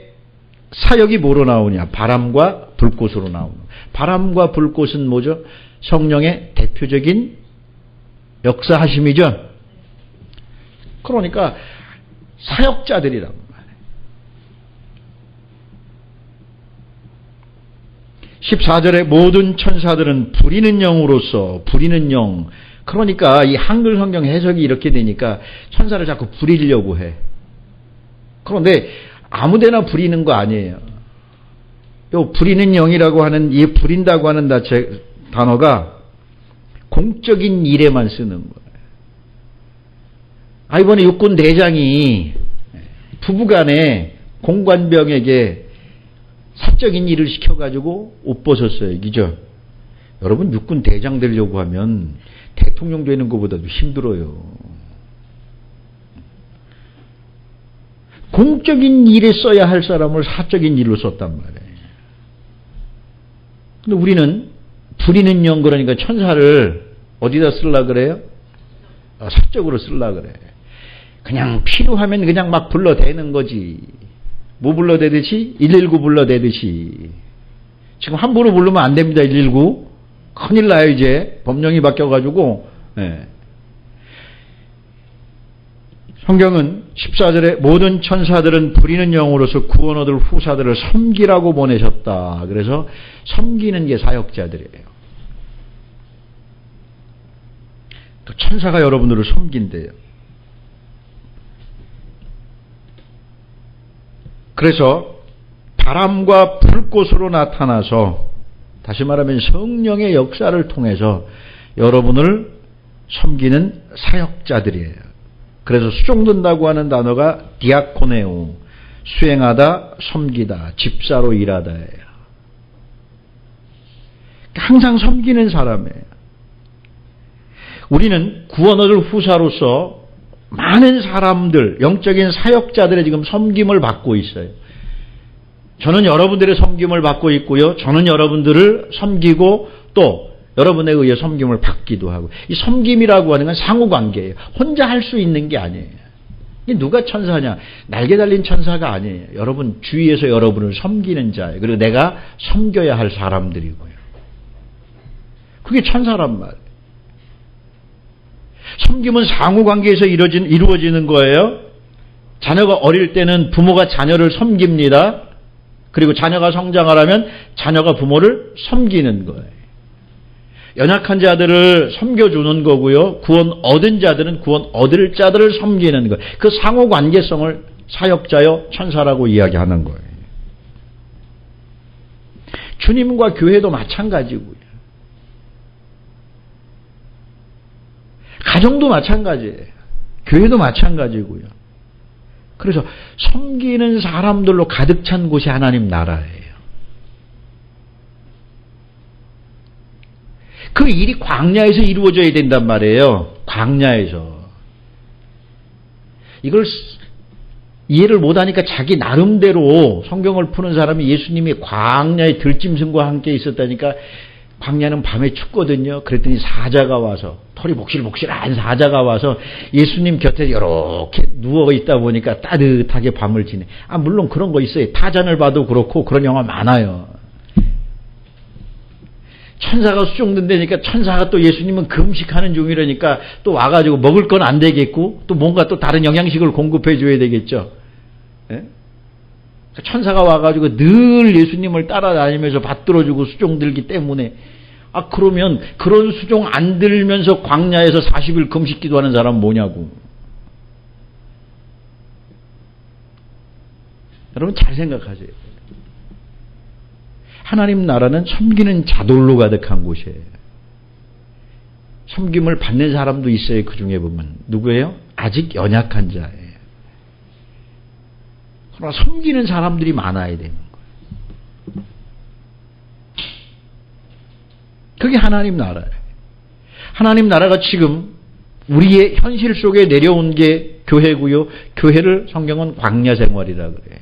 사역이 뭐로 나오냐? 바람과 불꽃으로 나오는. 바람과 불꽃은 뭐죠? 성령의 대표적인 역사하심이죠. 그러니까 사역자들이란 말이에요. 14절에 모든 천사들은 부리는 영으로서 부리는 영. 그러니까 이 한글 성경 해석이 이렇게 되니까 천사를 자꾸 부리려고 해. 그런데 아무데나 부리는 거 아니에요. 요 부리는 영이라고 하는 이 부린다고 하는 단어가 공적인 일에만 쓰는 거예요. 이번에 육군 대장이 부부간에 공관병에게 사적인 일을 시켜가지고 옷 벗었어요. 그죠? 여러분 육군 대장 되려고 하면 대통령 되는 것보다도 힘들어요. 공적인 일에 써야 할 사람을 사적인 일로 썼단 말이에요. 근데 우리는 부리는 영, 그러니까 천사를 어디다 쓰려고 그래요? 사적으로 쓰려고 그래. 그냥 필요하면 그냥 막 불러대는 거지. 뭐 불러대듯이? 119 불러대듯이. 지금 함부로 부르면 안 됩니다. 119. 큰일 나요 이제. 법령이 바뀌어가지고. 네. 성경은 14절에 모든 천사들은 부리는 영으로서 구원 얻을 후사들을 섬기라고 보내셨다. 그래서 섬기는 게 사역자들이에요. 또 천사가 여러분들을 섬긴대요. 그래서 바람과 불꽃으로 나타나서 다시 말하면 성령의 역사를 통해서 여러분을 섬기는 사역자들이에요. 그래서 수종든다고 하는 단어가 디아코네오, 수행하다, 섬기다, 집사로 일하다예요. 항상 섬기는 사람이에요. 우리는 구원 얻을 후사로서 많은 사람들, 영적인 사역자들의 지금 섬김을 받고 있어요. 저는 여러분들의 섬김을 받고 있고요. 저는 여러분들을 섬기고 또 여러분에 의해 섬김을 받기도 하고. 이 섬김이라고 하는 건 상호관계예요. 혼자 할 수 있는 게 아니에요. 누가 천사냐? 날개 달린 천사가 아니에요. 여러분 주위에서 여러분을 섬기는 자예요. 그리고 내가 섬겨야 할 사람들이고요. 그게 천사란 말이에요. 섬김은 상호관계에서 이루어지는 거예요. 자녀가 어릴 때는 부모가 자녀를 섬깁니다. 그리고 자녀가 성장하려면 자녀가 부모를 섬기는 거예요. 연약한 자들을 섬겨주는 거고요. 구원 얻은 자들은 구원 얻을 자들을 섬기는 거예요. 그 상호관계성을 사역자요 천사라고 이야기하는 거예요. 주님과 교회도 마찬가지고요. 가정도 마찬가지예요. 교회도 마찬가지고요. 그래서 섬기는 사람들로 가득 찬 곳이 하나님 나라예요. 그 일이 광야에서 이루어져야 된단 말이에요. 광야에서. 이걸 이해를 못하니까 자기 나름대로 성경을 푸는 사람이 예수님이 광야의 들짐승과 함께 있었다니까 광야는 밤에 춥거든요. 그랬더니 사자가 와서 털이 복실복실한 사자가 와서 예수님 곁에 이렇게 누워있다 보니까 따뜻하게 밤을 지내. 물론 그런 거 있어요. 타잔을 봐도 그렇고 그런 영화 많아요. 천사가 수종된다니까 천사가 또 예수님은 금식하는 중이라니까 또 와가지고 먹을 건 안 되겠고 또 뭔가 또 다른 영양식을 공급해 줘야 되겠죠. 예? 천사가 와가지고 늘 예수님을 따라다니면서 받들어주고 수종들기 때문에 그러면 그런 수종 안 들면서 광야에서 40일 금식 기도하는 사람 뭐냐고. 여러분 잘 생각하세요. 하나님 나라는 섬기는 자들로 가득한 곳이에요. 섬김을 받는 사람도 있어요. 그 중에 보면. 누구예요? 아직 연약한 자예요. 그러나 섬기는 사람들이 많아야 되는 거예요. 그게 하나님 나라예요. 하나님 나라가 지금 우리의 현실 속에 내려온 게 교회고요. 교회를 성경은 광야 생활이라고 그래요.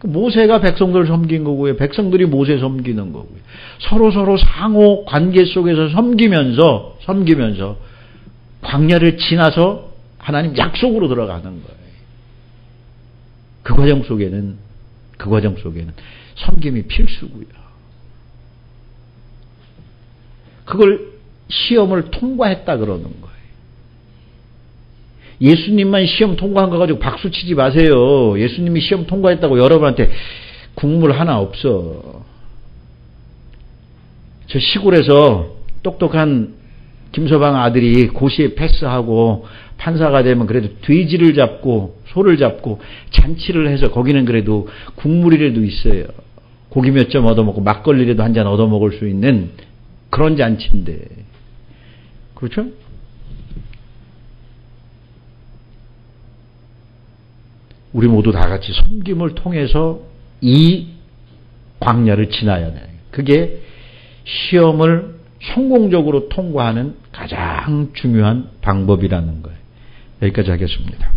모세가 백성들을 섬긴 거고요. 백성들이 모세 섬기는 거고요. 서로 상호 관계 속에서 섬기면서 광야를 지나서 하나님 약속으로 들어가는 거예요. 그 과정 속에는 섬김이 필수고요. 그걸 시험을 통과했다 그러는 거예요. 예수님만 시험 통과한 거 가지고 박수 치지 마세요. 예수님이 시험 통과했다고 여러분한테 국물 하나 없어. 저 시골에서 똑똑한 김서방 아들이 고시에 패스하고 판사가 되면 그래도 돼지를 잡고 소를 잡고 잔치를 해서 거기는 그래도 국물이라도 있어요. 고기 몇 점 얻어먹고 막걸리라도 한 잔 얻어먹을 수 있는 그런 잔치인데. 그렇죠? 우리 모두 다 같이 섬김을 통해서 이 광야를 지나야 돼. 그게 시험을 성공적으로 통과하는 가장 중요한 방법이라는 거예요. 여기까지 하겠습니다.